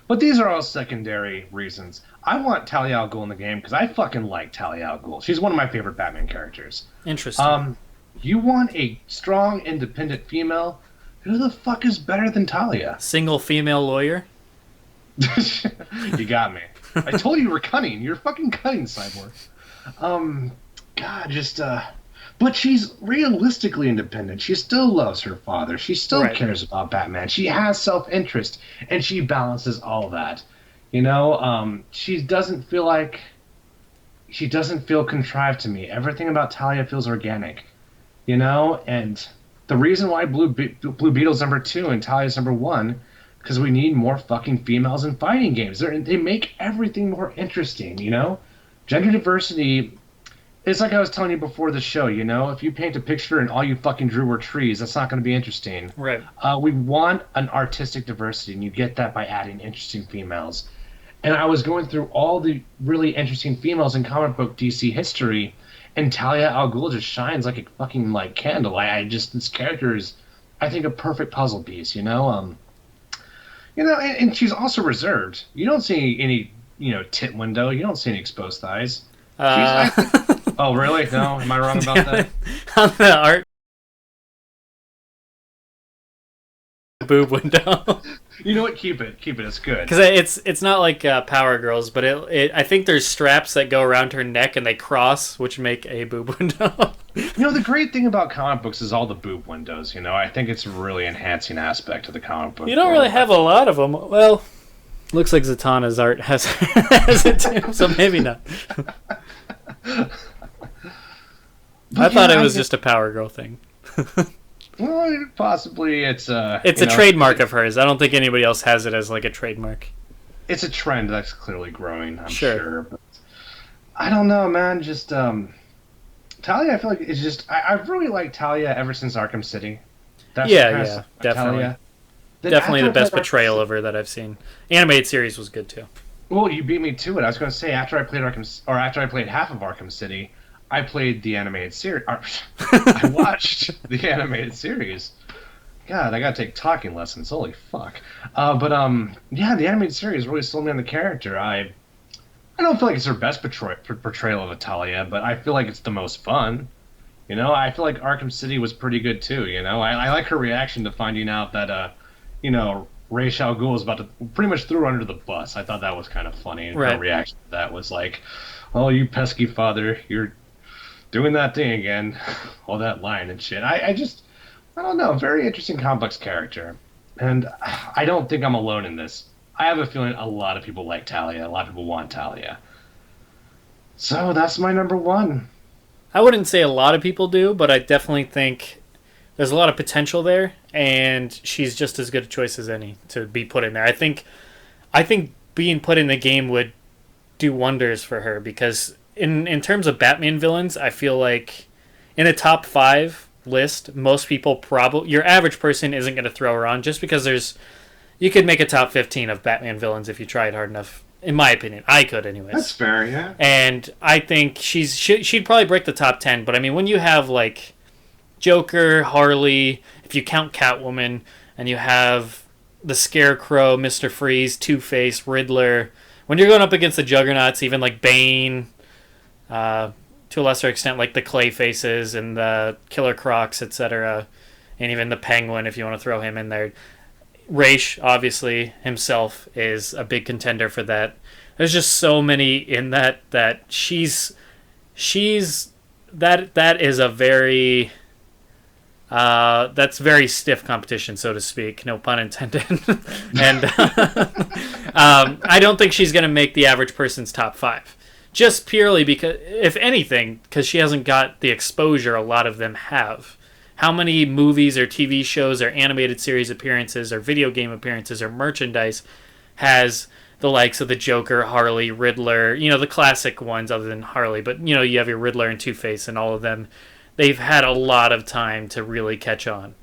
But these are all secondary reasons. I want Talia al Ghul in the game because I fucking like Talia al Ghul. She's one of my favorite Batman characters. Interesting. You want a strong, independent female? Who the fuck is better than Talia? Single female lawyer? You got me. I told you were cunning. You're fucking cunning, Cyborg. But she's realistically independent. She still loves her father. She still cares about Batman. She has self-interest, and she balances all that. You know, she doesn't feel contrived to me. Everything about Talia feels organic. You know, and the reason why Blue Beetle's number 2 and Talia's number 1, because we need more fucking females in fighting games. They make everything more interesting, you know? Gender diversity It's like I was telling you before the show, you know, if you paint a picture and all you fucking drew were trees, that's not going to be interesting. Right. We want an artistic diversity, and you get that by adding interesting females. And I was going through all the really interesting females in comic book DC history, and Talia al Ghul just shines like a fucking like candle. I just this character is, I think, a perfect puzzle piece. And she's also reserved. You don't see any, tit window. You don't see any exposed thighs. Uh, Oh, really? No, am I wrong about that? on the art boob window. You know what? Keep it. It's good. Because it's not like Power Girls, but I think there's straps that go around her neck and they cross, which make a boob window. The great thing about comic books is all the boob windows. I think it's a really enhancing aspect of the comic book. You don't really have a lot of them. Well, looks like Zatanna's art has it too, so maybe not. I thought it was just a Power Girl thing. Well, possibly it's a trademark of hers. I don't think anybody else has it as like a trademark. It's a trend that's clearly growing. I'm Sure. sure, but I don't know, man. Just Talia, I feel like it's just I've really liked Talia ever since Arkham City. Yeah, definitely. Talia. Definitely the best Arkham portrayal City- of her that I've seen. Animated series was good too. Well, you beat me to it. I was going to say after I played after I played half of Arkham City, I played the animated series. I watched the animated series. God, I gotta take talking lessons. Holy fuck! Yeah, the animated series really sold me on the character. I don't feel like it's her best portrayal of Talia, but I feel like it's the most fun. I feel like Arkham City was pretty good too. I like her reaction to finding out that Ra's al Ghul is about to pretty much threw her under the bus. I thought that was kind of funny. And Right. her reaction to that was like, "Oh, you pesky father, you're doing that thing again." All that line and shit. I don't know. Very interesting, complex character. And I don't think I'm alone in this. I have a feeling a lot of people like Talia. A lot of people want Talia. So that's my number one. I wouldn't say a lot of people do, but I definitely think there's a lot of potential there, and she's just as good a choice as any to be put in there. I think being put in the game would do wonders for her because in terms of Batman villains, I feel like in a top 5 list, most people probably your average person isn't going to throw her on just because you could make a top 15 of Batman villains if you tried hard enough. In my opinion, I could anyways. That's fair, yeah. And I think she'd probably break the top 10, but I mean when you have like Joker, Harley, if you count Catwoman, and you have the Scarecrow, Mr. Freeze, Two-Face, Riddler, when you're going up against the Juggernauts, even like Bane, to a lesser extent like the Clayfaces and the Killer Crocs, etc., and even the Penguin if you want to throw him in there. Ra's, obviously, himself is a big contender for that. There's just so many in that she's that is a very that's very stiff competition, so to speak. No pun intended. And I don't think she's going to make the average person's top 5. Just purely because, if anything, because she hasn't got the exposure a lot of them have. How many movies or TV shows or animated series appearances or video game appearances or merchandise has the likes of the Joker, Harley, Riddler, the classic ones other than Harley, but you have your Riddler and Two-Face and all of them. They've had a lot of time to really catch on.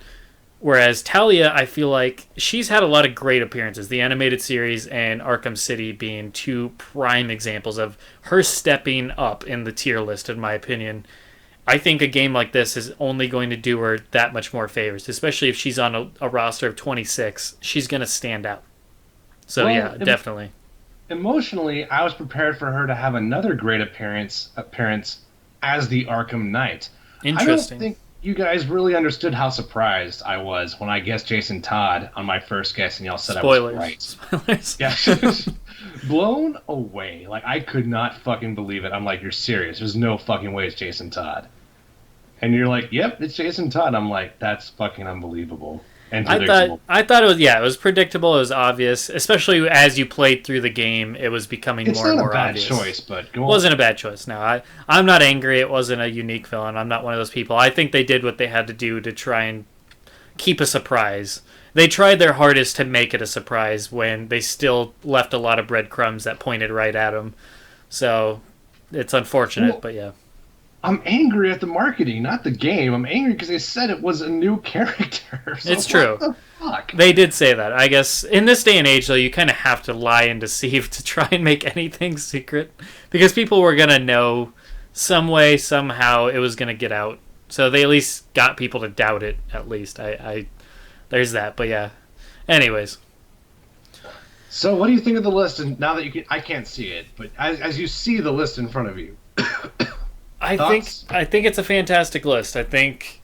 Whereas Talia, I feel like she's had a lot of great appearances. The animated series and Arkham City being 2 prime examples of her stepping up in the tier list, in my opinion. I think a game like this is only going to do her that much more favors, especially if she's on a roster of 26. She's going to stand out. So, Well, yeah, definitely. Emotionally, I was prepared for her to have another great appearance as the Arkham Knight. Interesting. I don't think you guys really understood how surprised I was when I guessed Jason Todd on my first guess, and y'all said Spoilers. I was right. Spoilers. Yeah. Blown away. Like, I could not fucking believe it. I'm like, you're serious. There's no fucking way it's Jason Todd. And you're like, yep, it's Jason Todd. I'm like, that's fucking unbelievable. And predictable. I thought it was predictable, it was obvious, especially as you played through the game, it was becoming more and more obvious. It's not a bad choice, but go on. It wasn't a bad choice, no. I'm not angry, it wasn't a unique villain, I'm not one of those people. I think they did what they had to do to try and keep a surprise. They tried their hardest to make it a surprise when they still left a lot of breadcrumbs that pointed right at them. So, it's unfortunate, but yeah. I'm angry at the marketing, not the game. I'm angry because they said it was a new character. So It's true. what the fuck? They did say that. I guess in this day and age, though, you kind of have to lie and deceive to try and make anything secret because people were gonna know some way, somehow it was gonna get out. So they at least got people to doubt it. At least I there's that. But yeah. Anyways, So what do you think of the list? And now that I can't see it, but as you see the list in front of you, thoughts? I think it's a fantastic list. I think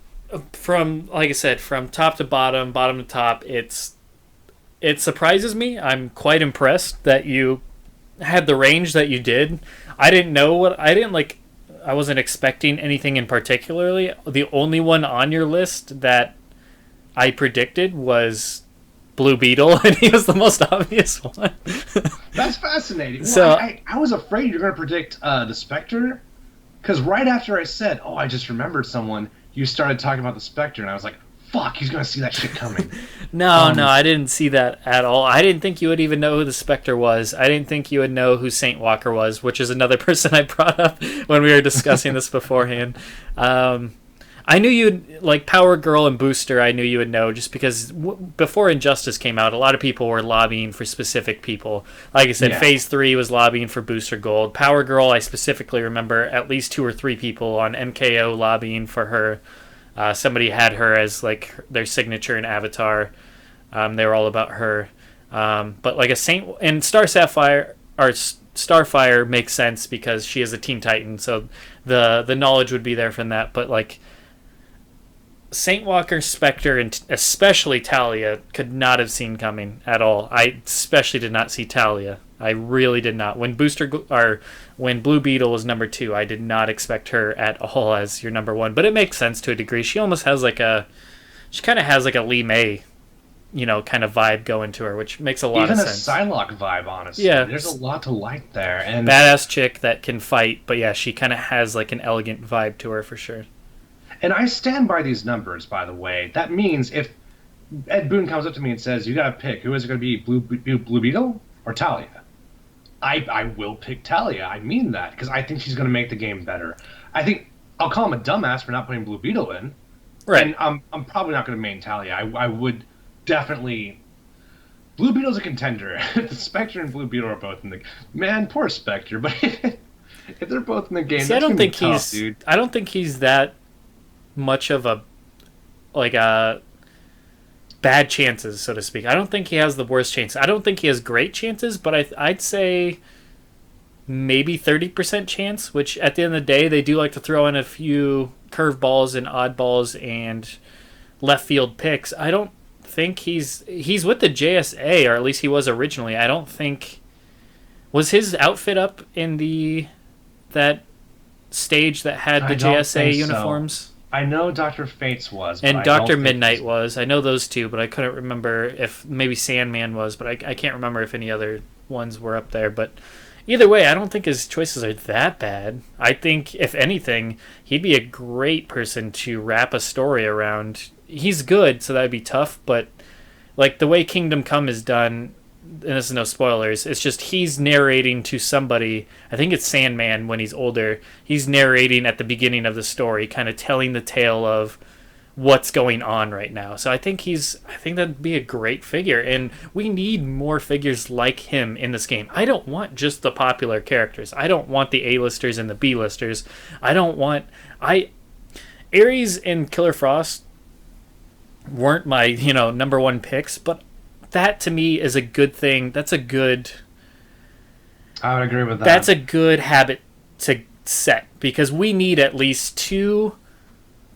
from like I said, from top to bottom, bottom to top, it surprises me. I'm quite impressed that you had the range that you did. I didn't like. I wasn't expecting anything in particularly. The only one on your list that I predicted was Blue Beetle, and he was the most obvious one. That's fascinating. So well, I was afraid you're going to predict the Spectre, because right after I said, "Oh, I just remembered someone," you started talking about the Spectre, and I was like, "Fuck, he's going to see that shit coming." no, I didn't see that at all. I didn't think you would even know who the Spectre was. I didn't think you would know who Saint Walker was, which is another person I brought up when we were discussing this beforehand. I knew you'd like Power Girl and Booster. I knew you would know just because before Injustice came out, a lot of people were lobbying for specific people. Like I said, Yeah. Phase 3 was lobbying for Booster Gold. Power Girl, I specifically remember at least 2 or 3 people on MKO lobbying for her. Somebody had her as like their signature and avatar. They were all about her. But like a Saint and Starfire makes sense because she is a Teen Titan, so the knowledge would be there from that. But like Saint Walker, Spectre, and especially Talia could not have seen coming at all. I especially did not see Talia. I really did not. When when Blue Beetle was number 2, I did not expect her at all as your number 1. But it makes sense to a degree. She almost has she kind of has like a Lee May, kind of vibe going to her, which makes a lot of sense. Even a Psylocke vibe, honestly. Yeah. There's a lot to like there. And badass chick that can fight, but yeah, she kind of has like an elegant vibe to her for sure. And I stand by these numbers, by the way. That means if Ed Boon comes up to me and says, "You got to pick. Who is it going to be, Blue Beetle or Talia?" I will pick Talia. I mean that because I think she's going to make the game better. I think I'll call him a dumbass for not putting Blue Beetle in. Right. And I'm probably not going to main Talia. I would definitely. Blue Beetle's a contender. The Spectre and Blue Beetle are both in the. Man, poor Spectre. But if they're both in the game, See, that's gonna be tough, dude. I don't think he's that much of a bad chances, so to speak. I don't think he has the worst chances. I don't think he has great chances, but I'd say maybe 30% chance, which at the end of the day, they do like to throw in a few curveballs and oddballs and left field picks. I don't think he's with the JSA, or at least he was originally. I don't think was his outfit up in that stage that had the JSA uniforms. So. I know Dr. Fates was. And Dr. Midnight was. I know those two, but I couldn't remember if maybe Sandman was, but I can't remember if any other ones were up there. But either way, I don't think his choices are that bad. I think, if anything, he'd be a great person to wrap a story around. He's good, so that'd be tough, but like the way Kingdom Come is done, and this is no spoilers, it's just he's narrating to somebody. I think it's Sandman when he's older. He's narrating at the beginning of the story, kind of telling the tale of what's going on right now. So I think that'd be a great figure, and we need more figures like him in this game. I don't want just the popular characters. I don't want the A-listers and the B-listers. Ares and Killer Frost weren't my, number 1 picks, but that to me is a good thing. I would agree with that. That's a good habit to set, because we need at least 2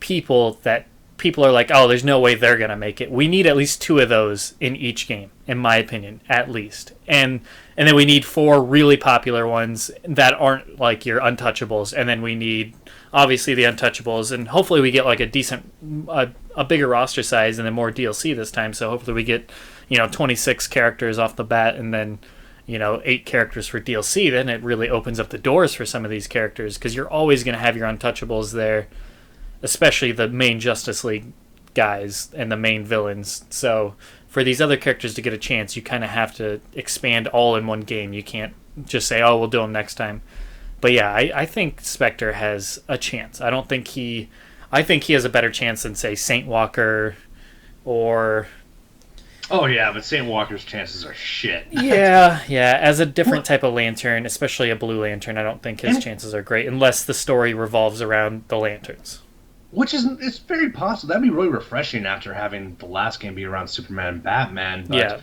people that people are like, oh, there's no way they're going to make it. We need at least 2 of those in each game, in my opinion, at least. And then we need 4 really popular ones that aren't like your untouchables. And then we need, obviously, the untouchables. And hopefully we get like a decent, a bigger roster size and then more DLC this time. So hopefully we get, 26 characters off the bat and then, 8 characters for DLC. Then it really opens up the doors for some of these characters, because you're always going to have your untouchables there, especially the main Justice League guys and the main villains. So for these other characters to get a chance, you kind of have to expand all in one game. You can't just say, oh, we'll do them next time. But yeah, I think Spectre has a chance. I think he has a better chance than, say, Saint Walker or... Oh yeah, but Saint Walker's chances are shit. Yeah. As a different Well, type of lantern, especially a blue lantern, I don't think his chances are great unless the story revolves around the lanterns. which is it's very possible. That'd be really refreshing after having the last game be around Superman and Batman. But Yeah,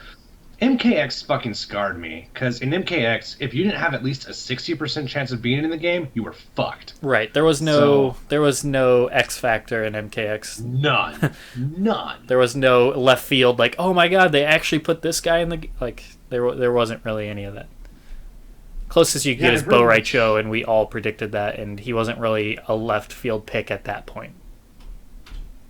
MKX fucking scarred me because in MKX, if you didn't have at least a 60% chance of being in the game, you were fucked. right. There was no X factor in MKX. None. There was no left field like, oh my god, they actually put this guy in the like. There wasn't really any of that. Closest you could get is Bo Raicho, and we all predicted that, and he wasn't really a left field pick at that point.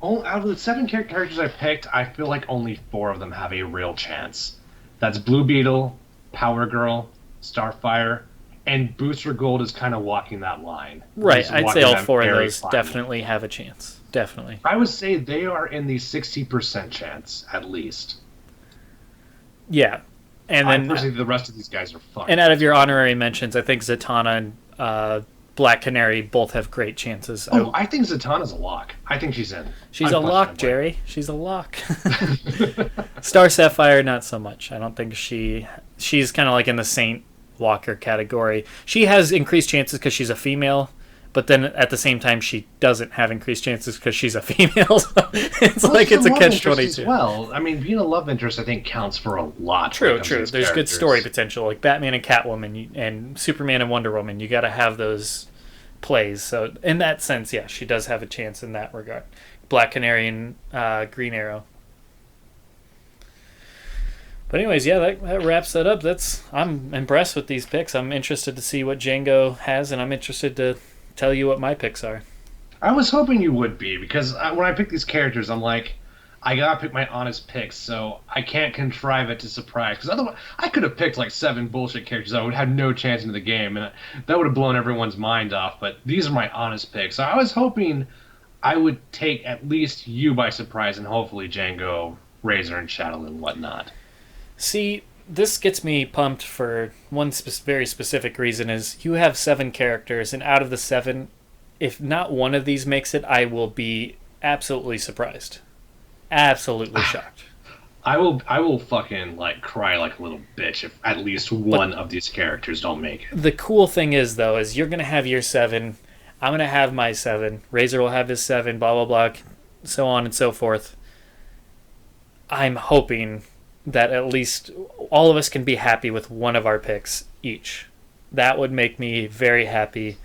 Out of the 7 characters I picked, I feel like only 4 of them have a real chance. That's Blue Beetle, Power Girl, Starfire, and Booster Gold is kind of walking that line. Right, I'd say all 4 of those definitely have a chance. Definitely. I would say they are in the 60% chance, at least. Yeah. And then personally, the rest of these guys are fucked. And out of your honorary mentions, I think Zatanna and Black Canary both have great chances. I think Zatanna's a lock. I think she's in. She's a lock, Jerry. She's a lock. Star Sapphire, not so much. I don't think she's kind of like in the Saint Walker category. She has increased chances because she's a female, but then at the same time she doesn't have increased chances because she's a female. So it's like it's a catch-22. Well, I mean, being a love interest, I think, counts for a lot. True. There's good story potential, like Batman and Catwoman and Superman and Wonder Woman. You got to have those plays. So in that sense, yeah, she does have a chance in that regard. Black Canary and Green Arrow. But anyways, yeah, that wraps that up. I'm impressed with these picks. I'm interested to see what Django has, and I'm interested to tell you what my picks are. I was hoping you would be, because when I pick these characters, I'm like, I gotta pick my honest picks, so I can't contrive it to surprise. Because otherwise, I could have picked like 7 bullshit characters that would have no chance into the game, and that would have blown everyone's mind off. But these are my honest picks. So I was hoping I would take at least you by surprise, and hopefully Django, Razor, and Shadow and whatnot. See, this gets me pumped for one very specific reason is you have 7 characters, and out of the 7, if not one of these makes it, I will be absolutely surprised. Absolutely shocked. I will fucking like cry like a little bitch if at least one of these characters don't make it. The cool thing is though, is you're gonna have your 7, I'm gonna have my 7, Razor will have his 7, blah blah blah, so on and so forth. I'm hoping that at least all of us can be happy with one of our picks each. That would make me very happy,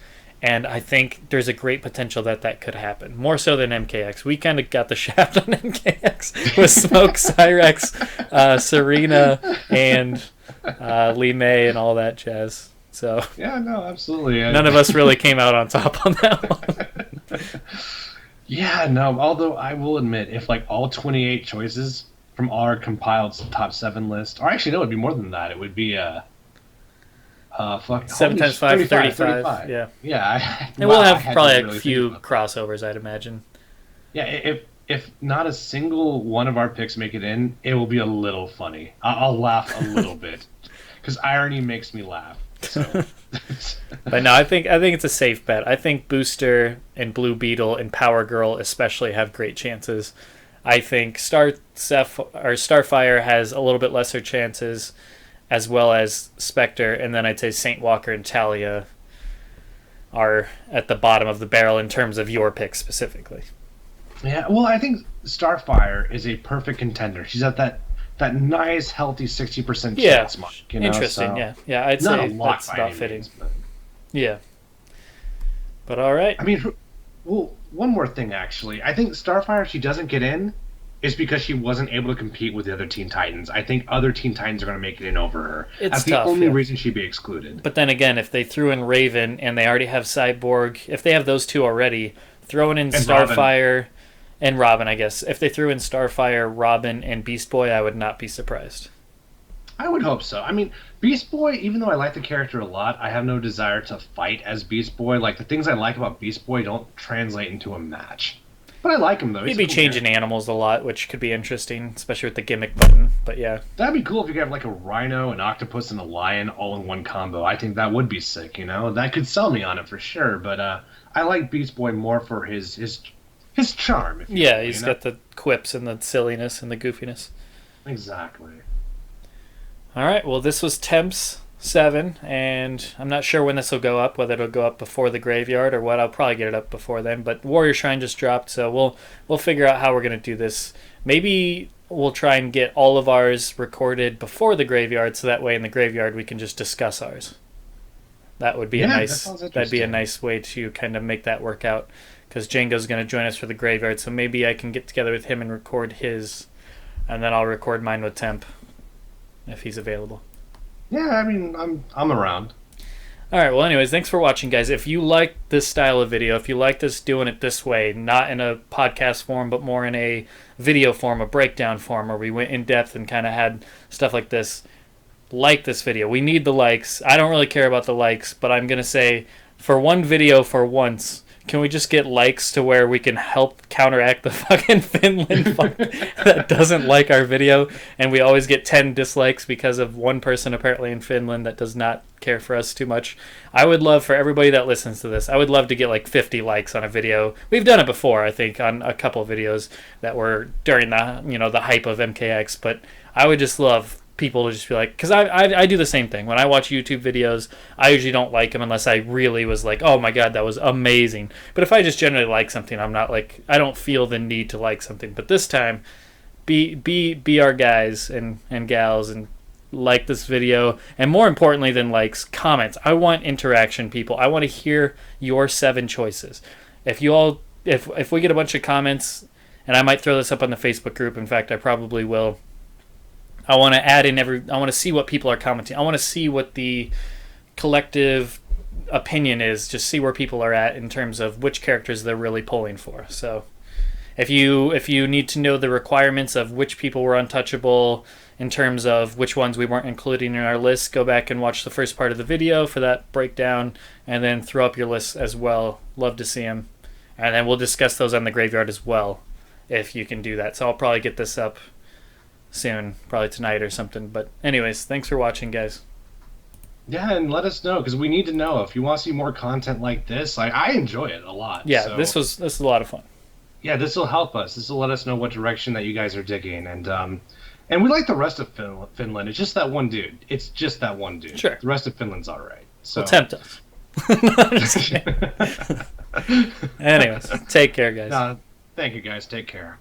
and I think there's a great potential that could happen. More so than MKX. We kind of got the shaft on MKX with Smoke, Cyrex, Serena, and Lee May and all that jazz. So yeah, no, absolutely. None of us really came out on top on that one. Yeah, no, although I will admit, if like all 28 choices from our compiled top 7 list, or actually no, it would be more than that. It would be 7 times 5, 35. Yeah. And we'll have probably a few crossovers, I'd imagine. Yeah, if not a single one of our picks make it in, it will be a little funny. I'll laugh a little bit because irony makes me laugh. So. But no, I think it's a safe bet. I think Booster and Blue Beetle and Power Girl especially have great chances. I think Starfire has a little bit lesser chances, as well as Spectre, and then I'd say Saint Walker and Talia are at the bottom of the barrel in terms of your pick specifically. Yeah, well, I think Starfire is a perfect contender. She's at that nice, healthy 60% chance mark. You know? Interesting, so, yeah. I'd say that's about fitting. But... Yeah. But all right. I mean, well, one more thing, actually. I think Starfire, if she doesn't get in, is because she wasn't able to compete with the other Teen Titans. I think other Teen Titans are going to make it in over her. That's the only reason she'd be excluded. But then again, if they threw in Raven and they already have Cyborg, if they have those two already, throwing in Starfire and Robin, I guess. If they threw in Starfire, Robin, and Beast Boy, I would not be surprised. I would hope so. I mean, Beast Boy, even though I like the character a lot, I have no desire to fight as Beast Boy. Like, the things I like about Beast Boy don't translate into a match. But I like him though. He'd be changing animals a lot, which could be interesting, especially with the gimmick button. But yeah, that'd be cool if you could have like a rhino, an octopus, and a lion all in one combo. I think that would be sick. That could sell me on it for sure. But I like Beast Boy more for his charm. Yeah, he's got the quips and the silliness and the goofiness. Exactly. All right. Well, this was Temp's 7, and I'm not sure when this will go up, whether it'll go up before the graveyard or what. I'll probably get it up before then, but Warrior Shrine just dropped, so we'll figure out how we're going to do this. Maybe we'll try and get all of ours recorded before the graveyard, so that way in the graveyard we can just discuss ours. That would be that'd be a nice way to kind of make that work out, because Django's going to join us for the graveyard, so maybe I can get together with him and record his, and then I'll record mine with Temp if he's available. Yeah, I mean, I'm around. All right, well, anyways, thanks for watching, guys. If you like this style of video, if you like us doing it this way, not in a podcast form, but more in a video form, a breakdown form, where we went in depth and kind of had stuff like this, like this video. We need the likes. I don't really care about the likes, but I'm going to say, for one video for once, can we just get likes to where we can help counteract the fucking Finland fuck that doesn't like our video, and we always get 10 dislikes because of one person apparently in Finland that does not care for us too much. I would love for everybody that listens to this, I would love to get like 50 likes on a video. We've done it before, I think, on a couple of videos that were during the hype of MKX, but I would just love people to just be like, because I do the same thing. When I watch YouTube videos, I usually don't like them unless I really was like, oh my god, that was amazing. But if I just generally like something, I'm not like, I don't feel the need to like something. But this time, be our guys and gals and like this video, and more importantly than likes, comments. I want interaction, people. I want to hear your 7 choices. If we get a bunch of comments, and I might throw this up on the Facebook group, in fact I probably will, I want to add in I want to see what people are commenting. I want to see what the collective opinion is, just see where people are at in terms of which characters they're really pulling for. So if you need to know the requirements of which people were untouchable in terms of which ones we weren't including in our list, go back and watch the first part of the video for that breakdown, and then throw up your lists as well. Love to see them. And then we'll discuss those on the graveyard as well, if you can do that. So I'll probably get this up soon, probably tonight or something. But anyways, thanks for watching, guys. Yeah, and let us know, because we need to know if you want to see more content like this. I enjoy it a lot. Yeah, so, this was a lot of fun. Yeah, this will help us. This will let us know what direction that you guys are digging, and we like the rest of Finland. It's just that one dude. It's just that one dude. Sure. The rest of Finland's all right. So Tempt us. Anyways, take care, guys. Thank you, guys. Take care.